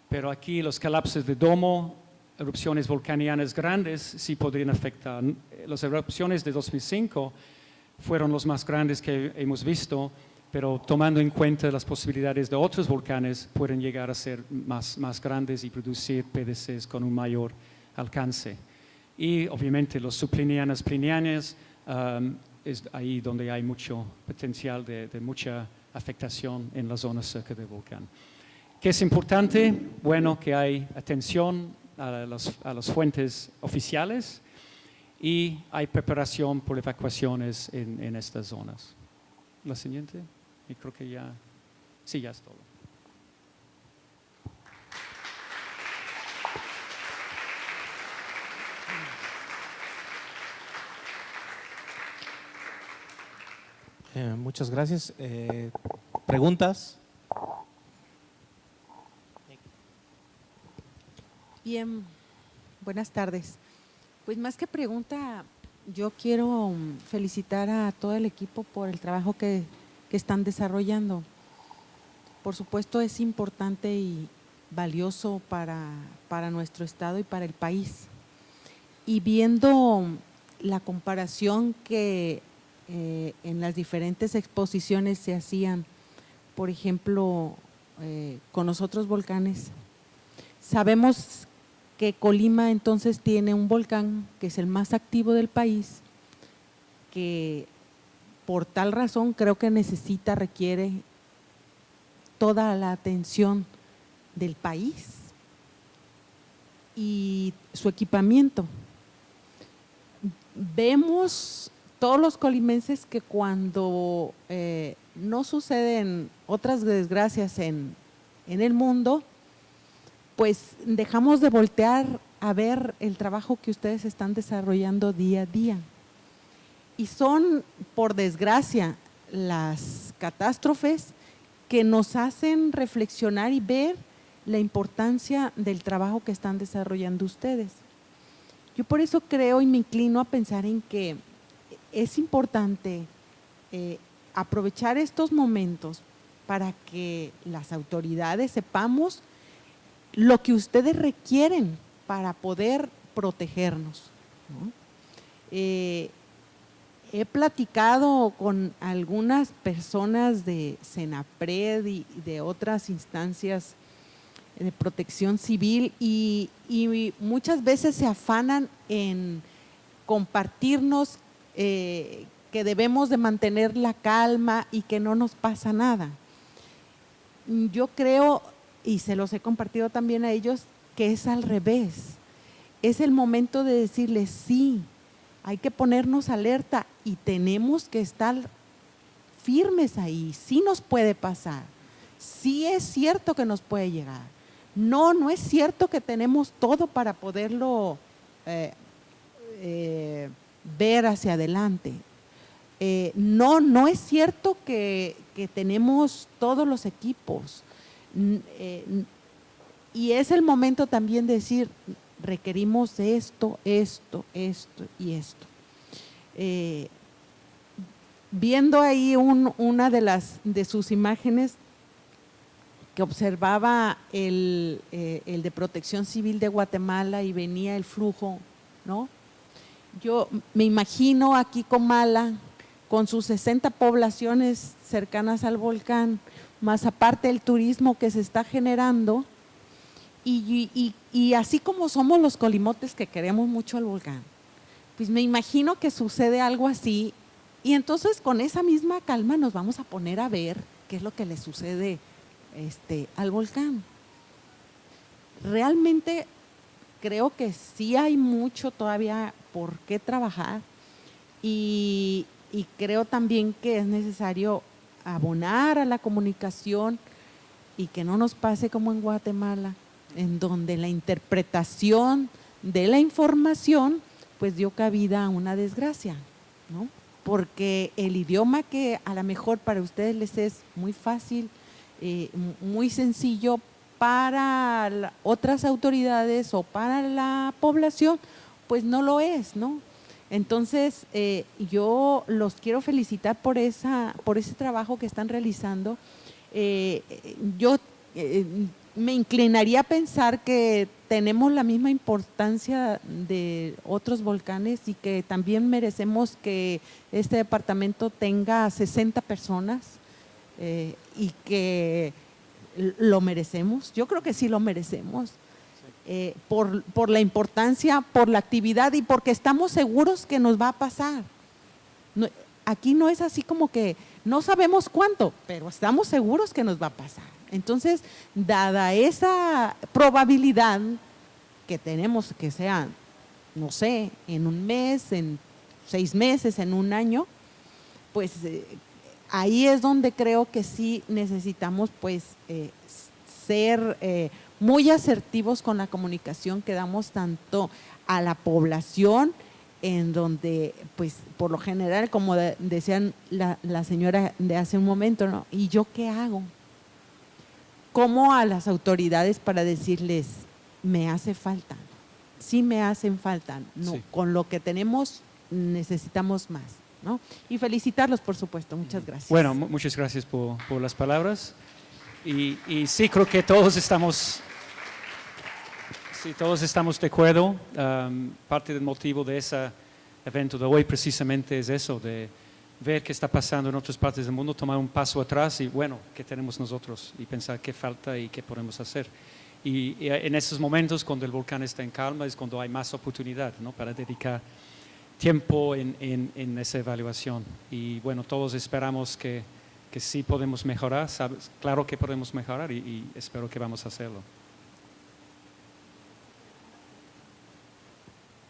Speaker 6: pero aquí los colapsos de domo, erupciones volcanianas grandes, sí podrían afectar. Las erupciones de 2005 fueron los más grandes que hemos visto, pero tomando en cuenta las posibilidades de otros volcanes, pueden llegar a ser más grandes y producir PDCs con un mayor alcance. Y obviamente los subplinianas, plinianas, es ahí donde hay mucho potencial de mucha afectación en la zona cerca del volcán. ¿Qué es importante? Bueno, que hay atención a las fuentes oficiales y hay preparación por evacuaciones en estas zonas. La siguiente, y creo que ya es todo.
Speaker 1: Muchas gracias. ¿Preguntas?
Speaker 2: Bien, buenas tardes. Pues más que pregunta, yo quiero felicitar a todo el equipo por el trabajo que están desarrollando. Por supuesto es importante y valioso para nuestro estado y para el país. Y viendo la comparación que en las diferentes exposiciones se hacían, por ejemplo, con los otros volcanes, sabemos que Colima entonces tiene un volcán que es el más activo del país, que por tal razón creo que requiere toda la atención del país y su equipamiento. Vemos todos los colimenses que cuando no suceden otras desgracias en el mundo, pues dejamos de voltear a ver el trabajo que ustedes están desarrollando día a día. Y son, por desgracia, las catástrofes que nos hacen reflexionar y ver la importancia del trabajo que están desarrollando ustedes. Yo por eso creo y me inclino a pensar en que es importante aprovechar estos momentos para que las autoridades sepamos lo que ustedes requieren para poder protegernos, ¿no? He platicado con algunas personas de Senapred y de otras instancias de protección civil y muchas veces se afanan en compartirnos que debemos de mantener la calma y que no nos pasa nada. Yo creo, y se los he compartido también a ellos, que es al revés. Es el momento de decirles sí, hay que ponernos alerta y tenemos que estar firmes ahí. Sí nos puede pasar, sí es cierto que nos puede llegar. No es cierto que tenemos todo para poderlo ver hacia adelante. No es cierto que tenemos todos los equipos. Y es el momento también de decir, requerimos esto y esto. Viendo ahí una de sus imágenes, que observaba el de Protección Civil de Guatemala y venía el flujo, ¿no? Yo me imagino aquí Comala, con sus 60 poblaciones cercanas al volcán, más aparte el turismo que se está generando, y así como somos los colimotes que queremos mucho al volcán, pues me imagino que sucede algo así, y entonces con esa misma calma nos vamos a poner a ver qué es lo que le sucede al volcán. Realmente creo que sí hay mucho todavía por qué trabajar, y creo también que es necesario abonar a la comunicación y que no nos pase como en Guatemala, en donde la interpretación de la información pues dio cabida a una desgracia, ¿no? Porque el idioma que a lo mejor para ustedes les es muy fácil, muy sencillo, para otras autoridades o para la población, pues no lo es, ¿no? Entonces, yo los quiero felicitar por ese trabajo que están realizando. Yo me inclinaría a pensar que tenemos la misma importancia de otros volcanes y que también merecemos que este departamento tenga 60 personas y que lo merecemos. Yo creo que sí lo merecemos. Por la importancia, por la actividad y porque estamos seguros que nos va a pasar. No, aquí no es así como que no sabemos cuánto, pero estamos seguros que nos va a pasar. Entonces, dada esa probabilidad que tenemos que sea, no sé, en un mes, en 6 meses, en un año, pues ahí es donde creo que sí necesitamos pues ser muy asertivos con la comunicación que damos tanto a la población, en donde pues por lo general, como decían la señora de hace un momento, ¿no? ¿Y yo qué hago? ¿Cómo a las autoridades para decirles, me hace falta? Sí me hacen falta, no,
Speaker 3: Sí.
Speaker 2: con lo que tenemos necesitamos más, ¿no? Y felicitarlos, por supuesto, muchas gracias.
Speaker 6: Bueno, muchas gracias por las palabras. Y sí, creo que todos estamos de acuerdo. Parte del motivo de ese evento de hoy precisamente es eso, de ver qué está pasando en otras partes del mundo, tomar un paso atrás y bueno, ¿qué tenemos nosotros? Y pensar qué falta y qué podemos hacer. Y en esos momentos, cuando el volcán está en calma, es cuando hay más oportunidad, ¿no? Para dedicar tiempo en esa evaluación. Y bueno, todos esperamos que sí podemos mejorar, ¿sabes? Claro que podemos mejorar y espero que vamos a hacerlo.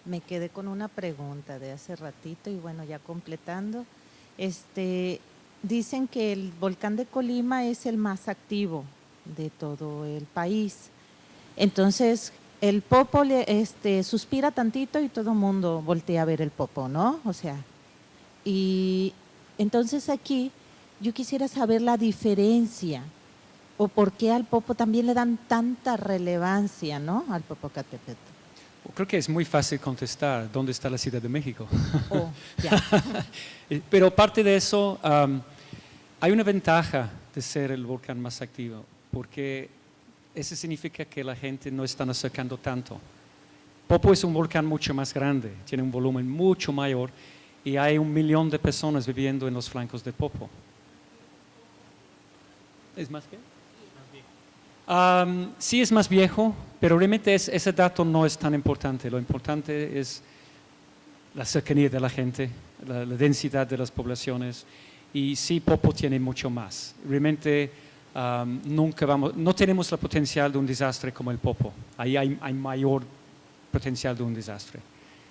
Speaker 4: Me quedé con una pregunta de hace ratito y bueno, ya completando. Dicen que el volcán de Colima es el más activo de todo el país. Entonces, el Popo suspira tantito y todo el mundo voltea a ver el Popo, ¿no? O sea, y entonces aquí yo quisiera saber la diferencia o por qué al Popo también le dan tanta relevancia, ¿no? Al Popocatépetl.
Speaker 6: Creo que es muy fácil contestar, ¿dónde está la Ciudad de México?
Speaker 4: Oh, ya.
Speaker 6: Pero aparte de eso, hay una ventaja de ser el volcán más activo, porque eso significa que la gente no está acercando tanto. Popo es un volcán mucho más grande, tiene un volumen mucho mayor y hay 1 millón de personas viviendo en los flancos de Popo. ¿Es más que? Sí es más viejo, pero realmente ese dato no es tan importante. Lo importante es la cercanía de la gente, la densidad de las poblaciones. Y sí, Popo tiene mucho más. Realmente no tenemos el potencial de un desastre como el Popo. Ahí hay mayor potencial de un desastre.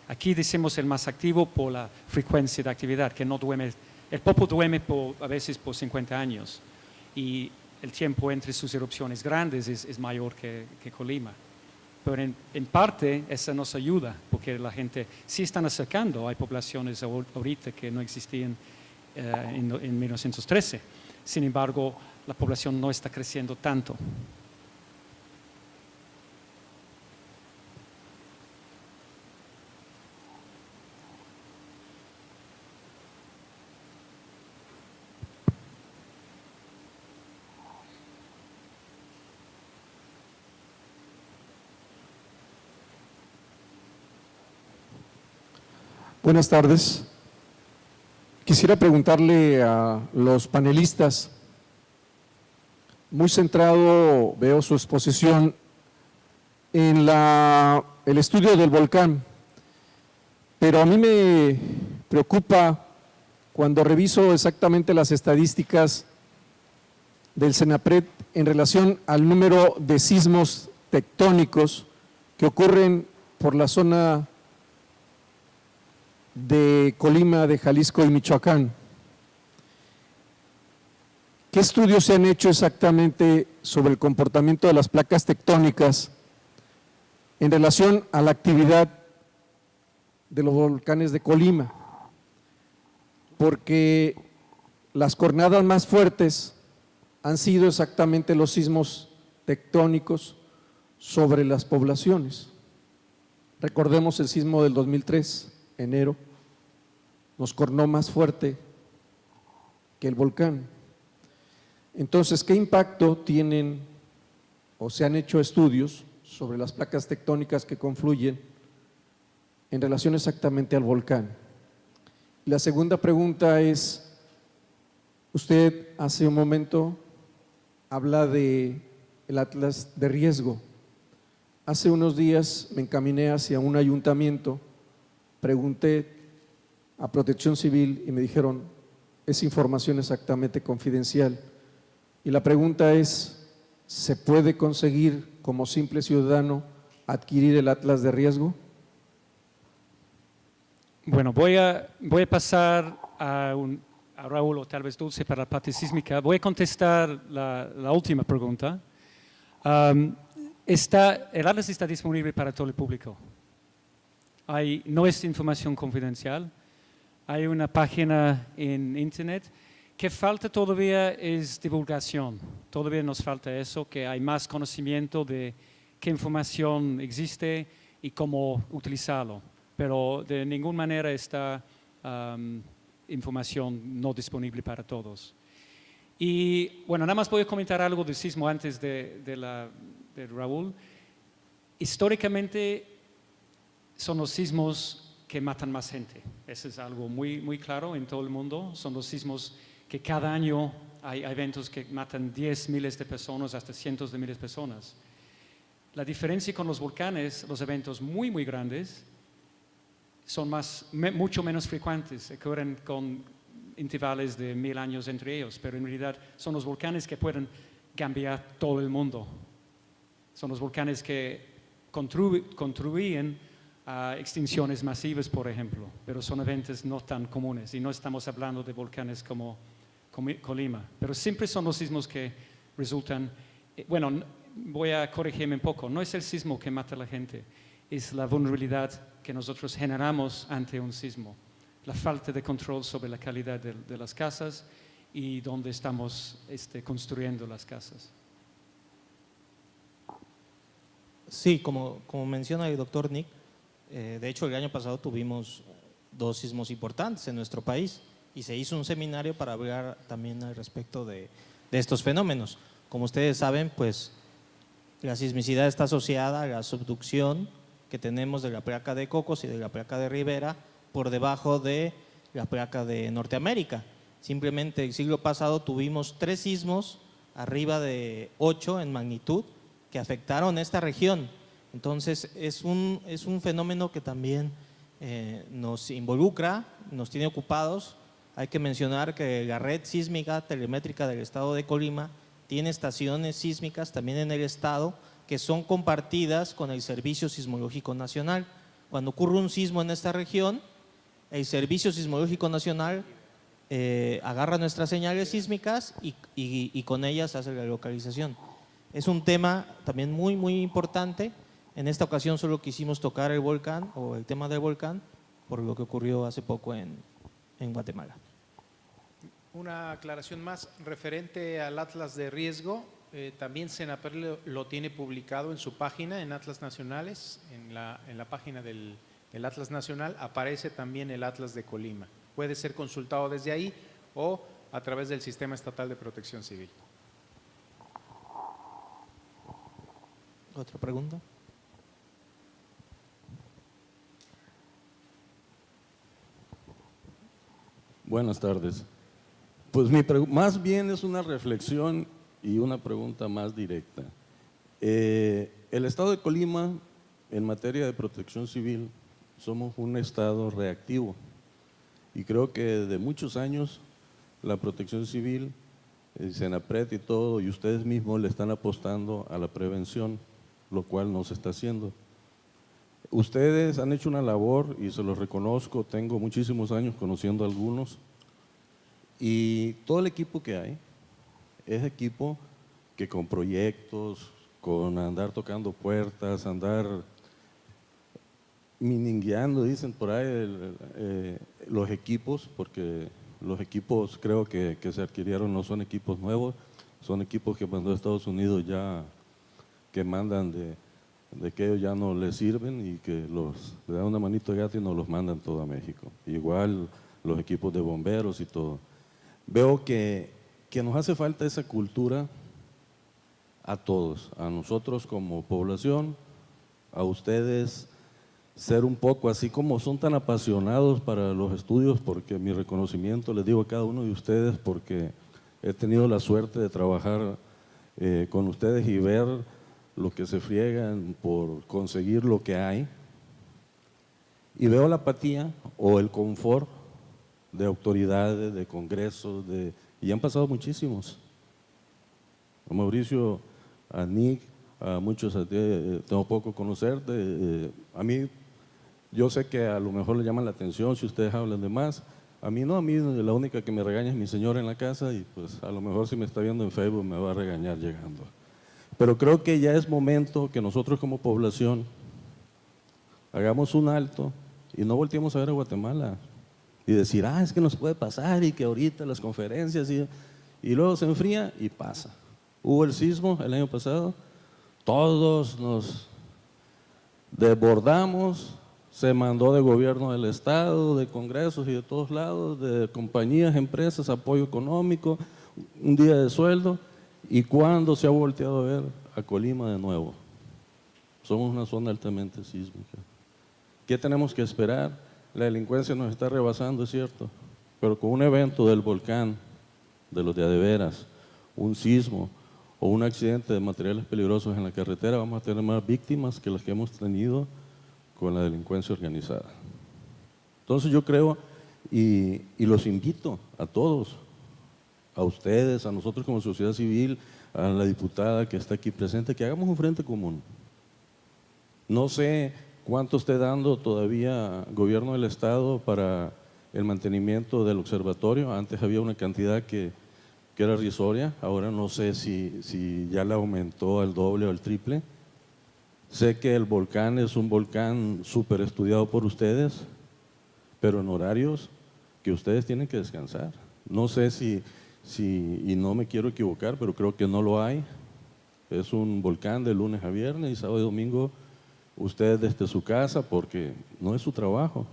Speaker 6: Aquí decimos el más activo por la frecuencia de actividad, que no duerme. El Popo duerme a veces por 50 años. Y el tiempo entre sus erupciones grandes es mayor que Colima. Pero en parte eso nos ayuda, porque la gente sí están acercando. Hay poblaciones ahorita que no existían en 1913. Sin embargo, la población no está creciendo tanto.
Speaker 7: Buenas tardes. Quisiera preguntarle a los panelistas, muy centrado veo su exposición en el estudio del volcán, pero a mí me preocupa cuando reviso exactamente las estadísticas del CENAPRED en relación al número de sismos tectónicos que ocurren por la zona de Colima, de Jalisco y Michoacán. ¿Qué estudios se han hecho exactamente sobre el comportamiento de las placas tectónicas en relación a la actividad de los volcanes de Colima? Porque las jornadas más fuertes han sido exactamente los sismos tectónicos sobre las poblaciones. Recordemos el sismo del 2003, enero, nos cornó más fuerte que el volcán. Entonces, ¿qué impacto tienen o se han hecho estudios sobre las placas tectónicas que confluyen en relación exactamente al volcán? La segunda pregunta es, usted hace un momento habla de el atlas de riesgo. Hace unos días me encaminé hacia un ayuntamiento, pregunté a Protección Civil y me dijeron, es información exactamente confidencial. Y la pregunta es, ¿se puede conseguir como simple ciudadano adquirir el atlas de riesgo?
Speaker 6: Bueno, voy a pasar a Raúl o tal vez Dulce para la parte sísmica. Voy a contestar la última pregunta. El atlas está disponible para todo el público. No es información confidencial. Hay una página en internet. Que falta todavía es divulgación. Todavía nos falta eso, que hay más conocimiento de qué información existe y cómo utilizarlo. Pero de ninguna manera está información no disponible para todos. Y bueno, nada más voy a comentar algo del sismo antes de Raúl. Históricamente son los sismos que matan más gente. Eso es algo muy, muy claro en todo el mundo. Son los sismos que cada año hay eventos que matan 10 miles de personas hasta cientos de miles de personas. La diferencia con los volcanes, los eventos muy, muy grandes, son mucho menos frecuentes, ocurren con intervalos de 1000 años entre ellos, pero en realidad son los volcanes que pueden cambiar todo el mundo. Son los volcanes que contribuyen a extinciones masivas, por ejemplo, pero son eventos no tan comunes y no estamos hablando de volcanes como Colima, pero siempre son los sismos que resultan, bueno, voy a corregirme un poco, no es el sismo que mata a la gente, es la vulnerabilidad que nosotros generamos ante un sismo, la falta de control sobre la calidad de las casas y donde estamos construyendo las casas.
Speaker 1: Sí, como menciona el doctor Nick, de hecho el año pasado tuvimos 2 sismos importantes en nuestro país y se hizo un seminario para hablar también al respecto de estos fenómenos. Como ustedes saben, pues la sismicidad está asociada a la subducción que tenemos de la placa de Cocos y de la placa de Rivera por debajo de la placa de Norteamérica. Simplemente el siglo pasado tuvimos 3 sismos arriba de 8 en magnitud que afectaron esta región. Entonces es un fenómeno que también nos involucra, nos tiene ocupados. Hay que mencionar que la red sísmica telemétrica del estado de Colima tiene estaciones sísmicas también en el estado que son compartidas con el Servicio Sismológico Nacional. Cuando ocurre un sismo en esta región, el Servicio Sismológico Nacional agarra nuestras señales sísmicas y con ellas hace la localización. Es un tema también muy, muy importante. En esta ocasión solo quisimos tocar el volcán o el tema del volcán por lo que ocurrió hace poco en Guatemala.
Speaker 3: Una aclaración más referente al Atlas de riesgo. También CENAPRED lo tiene publicado en su página, en Atlas Nacionales, en la página del Atlas Nacional aparece también el Atlas de Colima. Puede ser consultado desde ahí o a través del Sistema Estatal de Protección Civil.
Speaker 1: ¿Otra pregunta?
Speaker 8: Buenas tardes. Pues más bien es una reflexión y una pregunta más directa. El Estado de Colima, en materia de protección civil, somos un Estado reactivo y creo que de muchos años la protección civil, Senapred y todo, y ustedes mismos le están apostando a la prevención, lo cual no se está haciendo. Ustedes han hecho una labor y se los reconozco, tengo muchísimos años conociendo a algunos, y todo el equipo que hay es equipo que con proyectos, con andar tocando puertas, andar miningueando, dicen por ahí, los equipos, porque los equipos creo que se adquirieron no son equipos nuevos, son equipos que mandó Estados Unidos ya, que mandan de que ellos ya no les sirven y que le dan una manito de gato y nos los mandan todo a México. Igual los equipos de bomberos y todo. Veo que nos hace falta esa cultura a todos, a nosotros como población, a ustedes, ser un poco así como son tan apasionados para los estudios, porque mi reconocimiento les digo a cada uno de ustedes, porque he tenido la suerte de trabajar con ustedes y ver lo que se friegan por conseguir lo que hay, y veo la apatía o el confort de autoridades, de congresos, y han pasado muchísimos. A Mauricio, a Nick, a muchos tengo poco conocerte, a mí, yo sé que a lo mejor le llaman la atención si ustedes hablan de más, a mí no, a mí la única que me regaña es mi señora en la casa y pues a lo mejor si me está viendo en Facebook me va a regañar llegando. Pero creo que ya es momento que nosotros como población hagamos un alto y no volteemos a ver a Guatemala y decir, es que nos puede pasar y que ahorita las conferencias y luego se enfría y pasa. Hubo el sismo el año pasado, todos nos desbordamos, se mandó de gobierno del estado, de congresos y de todos lados, de compañías, empresas, apoyo económico, un día de sueldo. ¿Y cuándo se ha volteado a ver a Colima de nuevo? Somos una zona altamente sísmica. ¿Qué tenemos que esperar? La delincuencia nos está rebasando, es cierto, pero con un evento del volcán, de los de veras, un sismo o un accidente de materiales peligrosos en la carretera, vamos a tener más víctimas que las que hemos tenido con la delincuencia organizada. Entonces yo creo, y los invito a todos, a ustedes, a nosotros como sociedad civil, a la diputada que está aquí presente, que hagamos un frente común. No sé cuánto esté dando todavía gobierno del estado para el mantenimiento del observatorio. Antes había una cantidad que era irrisoria, ahora no sé si ya la aumentó al doble o al triple. Sé que el volcán es un volcán súper estudiado por ustedes, pero en horarios que ustedes tienen que descansar. No sé y no me quiero equivocar, pero creo que no lo hay. Es un volcán de lunes a viernes y sábado y domingo ustedes desde su casa, porque no es su trabajo.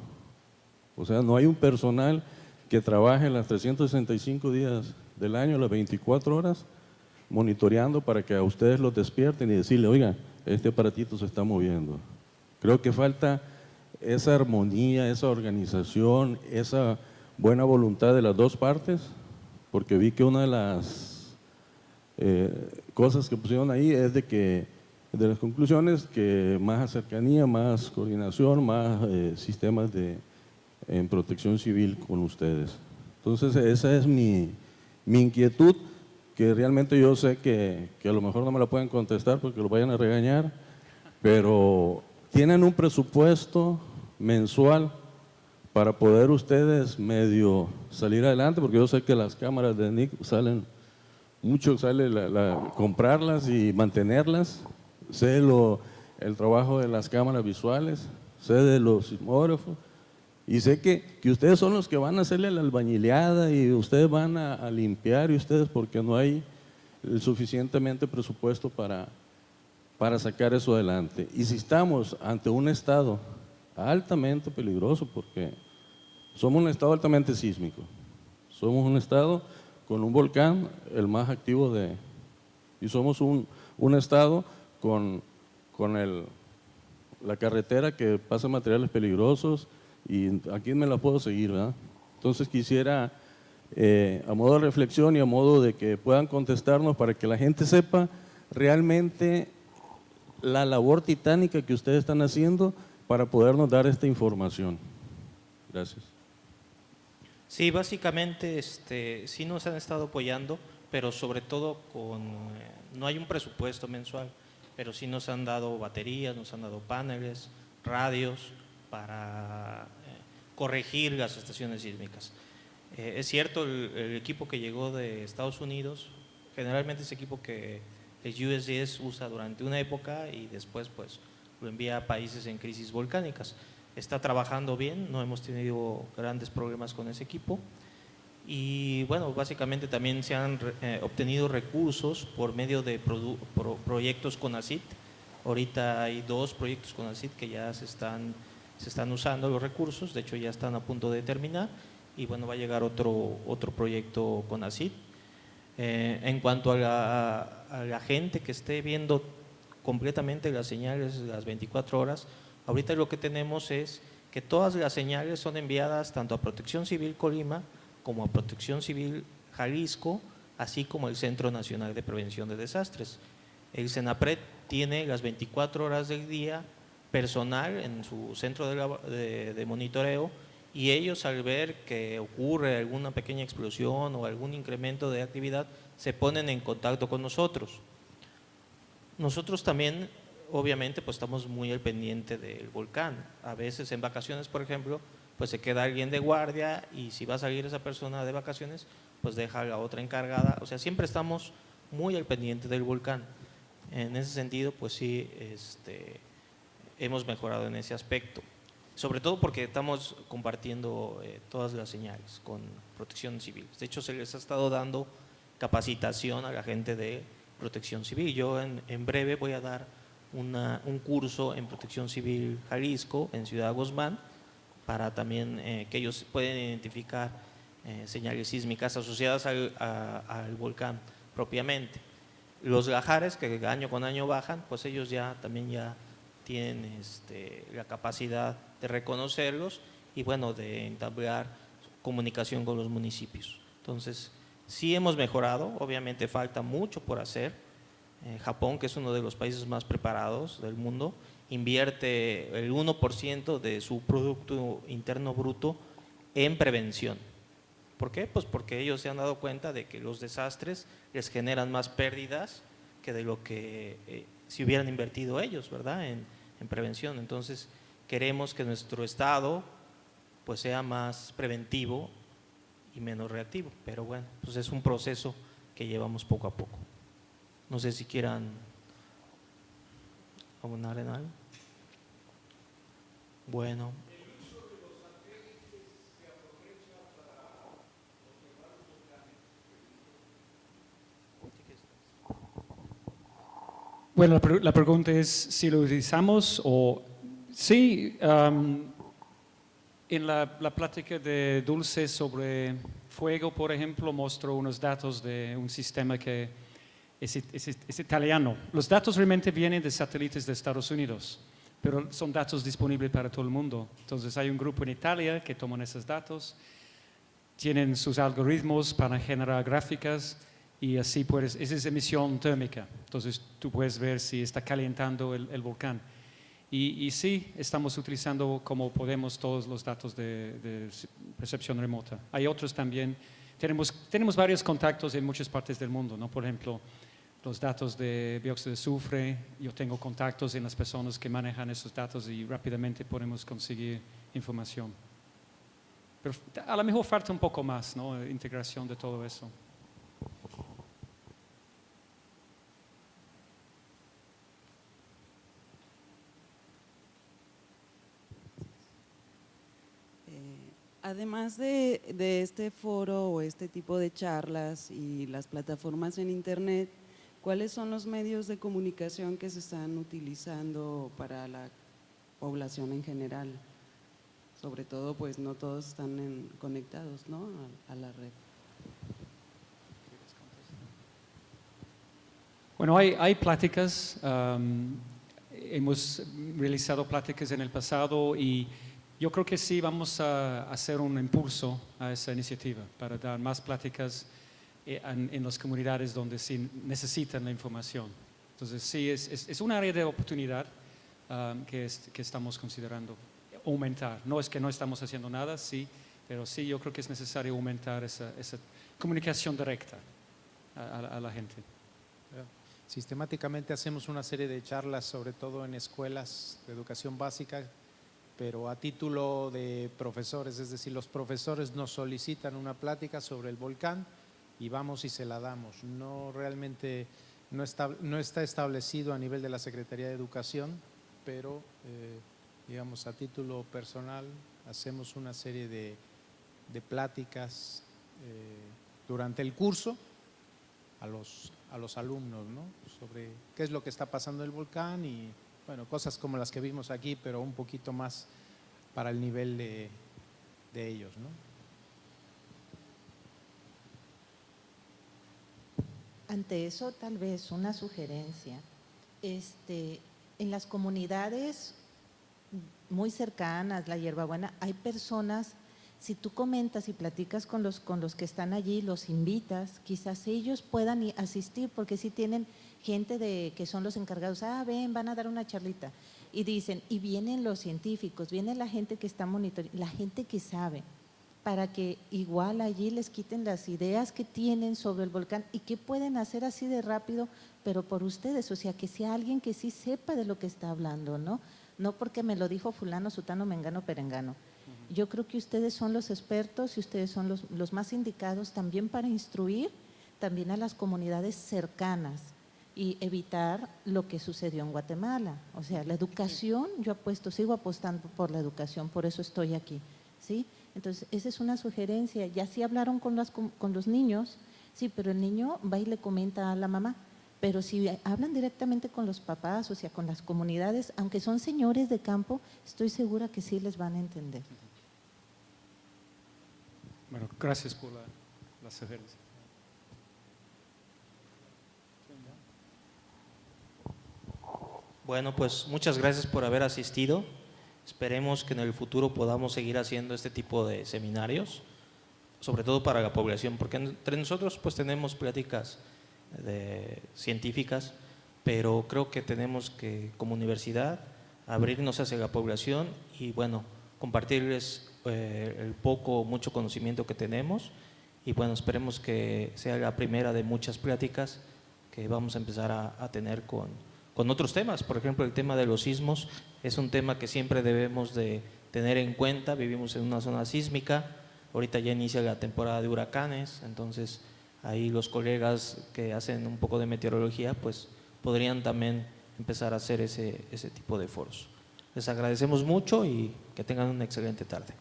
Speaker 8: O sea, no hay un personal que trabaje las 365 días del año, las 24 horas, monitoreando para que a ustedes los despierten y decirle, oiga, este aparatito se está moviendo. Creo que falta esa armonía, esa organización, esa buena voluntad de las dos partes, porque vi que una de las cosas que pusieron ahí es de las conclusiones, que más cercanía, más coordinación, más sistemas en protección civil con ustedes. Entonces esa es mi inquietud, que realmente yo sé que a lo mejor no me la pueden contestar porque lo vayan a regañar, pero ¿tienen un presupuesto mensual para poder ustedes medio salir adelante? Porque yo sé que las cámaras de Nick sale comprarlas y mantenerlas. Sé el trabajo de las cámaras visuales, sé de los sismógrafos, y sé que ustedes son los que van a hacerle la albañileada y ustedes van a limpiar, y ustedes, porque no hay el suficientemente presupuesto para sacar eso adelante. Y si estamos ante un estado altamente peligroso, porque somos un estado altamente sísmico, somos un estado con un volcán, el más activo y somos un estado con la carretera que pasa materiales peligrosos, y aquí me la puedo seguir, ¿verdad? Entonces quisiera, a modo de reflexión y a modo de que puedan contestarnos para que la gente sepa realmente la labor titánica que ustedes están haciendo para podernos dar esta información. Gracias.
Speaker 1: Sí, básicamente sí nos han estado apoyando, pero sobre todo no hay un presupuesto mensual, pero sí nos han dado baterías, nos han dado paneles, radios para corregir las estaciones sísmicas. Es cierto, el equipo que llegó de Estados Unidos, generalmente es equipo que el USGS usa durante una época y después pues lo envía a países en crisis volcánicas. Está trabajando bien, no hemos tenido grandes problemas con ese equipo y bueno, básicamente también se han obtenido recursos por medio de proyectos CONACYT. Ahorita hay 2 proyectos CONACYT que ya se están usando los recursos, de hecho ya están a punto de terminar y bueno, va a llegar otro proyecto CONACYT. En cuanto a la gente que esté viendo completamente las señales las 24 horas, ahorita lo que tenemos es que todas las señales son enviadas tanto a Protección Civil Colima como a Protección Civil Jalisco, así como el Centro Nacional de Prevención de Desastres. El CENAPRED tiene las 24 horas del día personal en su centro de monitoreo y ellos al ver que ocurre alguna pequeña explosión o algún incremento de actividad se ponen en contacto con nosotros. Nosotros también obviamente pues estamos muy al pendiente del volcán. A veces en vacaciones, por ejemplo, pues se queda alguien de guardia y si va a salir esa persona de vacaciones, pues deja a la otra encargada. O sea, siempre estamos muy al pendiente del volcán. En ese sentido, pues sí, hemos mejorado en ese aspecto. Sobre todo porque estamos compartiendo todas las señales con Protección Civil. De hecho, se les ha estado dando capacitación a la gente de Protección Civil. Yo en breve voy a dar un curso en Protección Civil Jalisco, en Ciudad Guzmán, para también que ellos pueden identificar señales sísmicas asociadas al volcán propiamente. Los lajares que año con año bajan, pues ellos también tienen la capacidad de reconocerlos y bueno, de entablar comunicación con los municipios. Entonces, sí hemos mejorado, obviamente falta mucho por hacer. Japón, que es uno de los países más preparados del mundo, invierte el 1% de su Producto Interno Bruto en prevención. ¿Por qué? Pues porque ellos se han dado cuenta de que los desastres les generan más pérdidas que de lo que si hubieran invertido ellos, ¿verdad?, en prevención. Entonces, queremos que nuestro Estado pues sea más preventivo y menos reactivo, pero bueno, pues es un proceso que llevamos poco a poco. No sé si quieran abonar en algo. Bueno.
Speaker 6: Bueno, la pregunta es si lo utilizamos o sí. En la plática de Dulce sobre fuego, por ejemplo, mostró unos datos de un sistema que es italiano. Los datos realmente vienen de satélites de Estados Unidos, pero son datos disponibles para todo el mundo. Entonces hay un grupo en Italia que toman esos datos, tienen sus algoritmos para generar gráficas y así esa es emisión térmica. Entonces tú puedes ver si está calentando el volcán. Y sí, estamos utilizando como podemos todos los datos de percepción remota. Hay otros también. Tenemos varios contactos en muchas partes del mundo, ¿no? Por ejemplo, los datos de dióxido de azufre. Yo tengo contactos en las personas que manejan esos datos y rápidamente podemos conseguir información. Pero a lo mejor falta un poco más, ¿no? Integración de todo eso.
Speaker 9: Además de este foro o este tipo de charlas y las plataformas en Internet, ¿cuáles son los medios de comunicación que se están utilizando para la población en general? Sobre todo, pues no todos están conectados, ¿no?, a la red.
Speaker 6: Bueno, hay pláticas, hemos realizado pláticas en el pasado y Yo creo que sí vamos a hacer un impulso a esa iniciativa para dar más pláticas en las comunidades donde sí necesitan la información. Entonces sí, es un área de oportunidad que estamos considerando aumentar. No es que no estamos haciendo nada, sí, pero sí yo creo que es necesario aumentar esa comunicación directa a la gente.
Speaker 3: Sistemáticamente hacemos una serie de charlas, sobre todo en escuelas de educación básica, pero a título de profesores, es decir, los profesores nos solicitan una plática sobre el volcán y vamos y se la damos. No realmente no está establecido a nivel de la Secretaría de Educación, pero digamos a título personal hacemos una serie de pláticas durante el curso a los alumnos, ¿no? Sobre qué es lo que está pasando en el volcán y bueno, cosas como las que vimos aquí, pero un poquito más para el nivel de ellos, ¿no?
Speaker 4: Ante eso, tal vez una sugerencia. En las comunidades muy cercanas, la Hierbabuena, hay personas, si tú comentas y platicas con los que están allí, los invitas, quizás ellos puedan asistir, porque si tienen gente que son los encargados, ven, van a dar una charlita, y dicen, y vienen los científicos, viene la gente que está monitoreando, la gente que sabe, para que igual allí les quiten las ideas que tienen sobre el volcán y qué pueden hacer así de rápido, pero por ustedes, o sea, que sea alguien que sí sepa de lo que está hablando, ¿no? No porque me lo dijo fulano, sutano, mengano, perengano. Yo creo que ustedes son los expertos y ustedes son los más indicados también para instruir también a las comunidades cercanas y evitar lo que sucedió en Guatemala. O sea, la educación, yo sigo apostando por la educación, por eso estoy aquí, ¿sí? Entonces, esa es una sugerencia. Ya sí hablaron con los niños, sí, pero el niño va y le comenta a la mamá. Pero si hablan directamente con los papás, o sea, con las comunidades, aunque son señores de campo, estoy segura que sí les van a entender.
Speaker 6: Bueno, gracias por la sugerencia.
Speaker 1: Bueno, pues muchas gracias por haber asistido. Esperemos que en el futuro podamos seguir haciendo este tipo de seminarios, sobre todo para la población, porque entre nosotros pues tenemos pláticas científicas, pero creo que tenemos que como universidad abrirnos hacia la población y bueno, compartirles el poco o mucho conocimiento que tenemos y bueno, esperemos que sea la primera de muchas pláticas que vamos a empezar a tener con otros temas. Por ejemplo, el tema de los sismos es un tema que siempre debemos de tener en cuenta. Vivimos en una zona sísmica, ahorita ya inicia la temporada de huracanes, entonces ahí los colegas que hacen un poco de meteorología pues podrían también empezar a hacer ese tipo de foros. Les agradecemos mucho y que tengan una excelente tarde.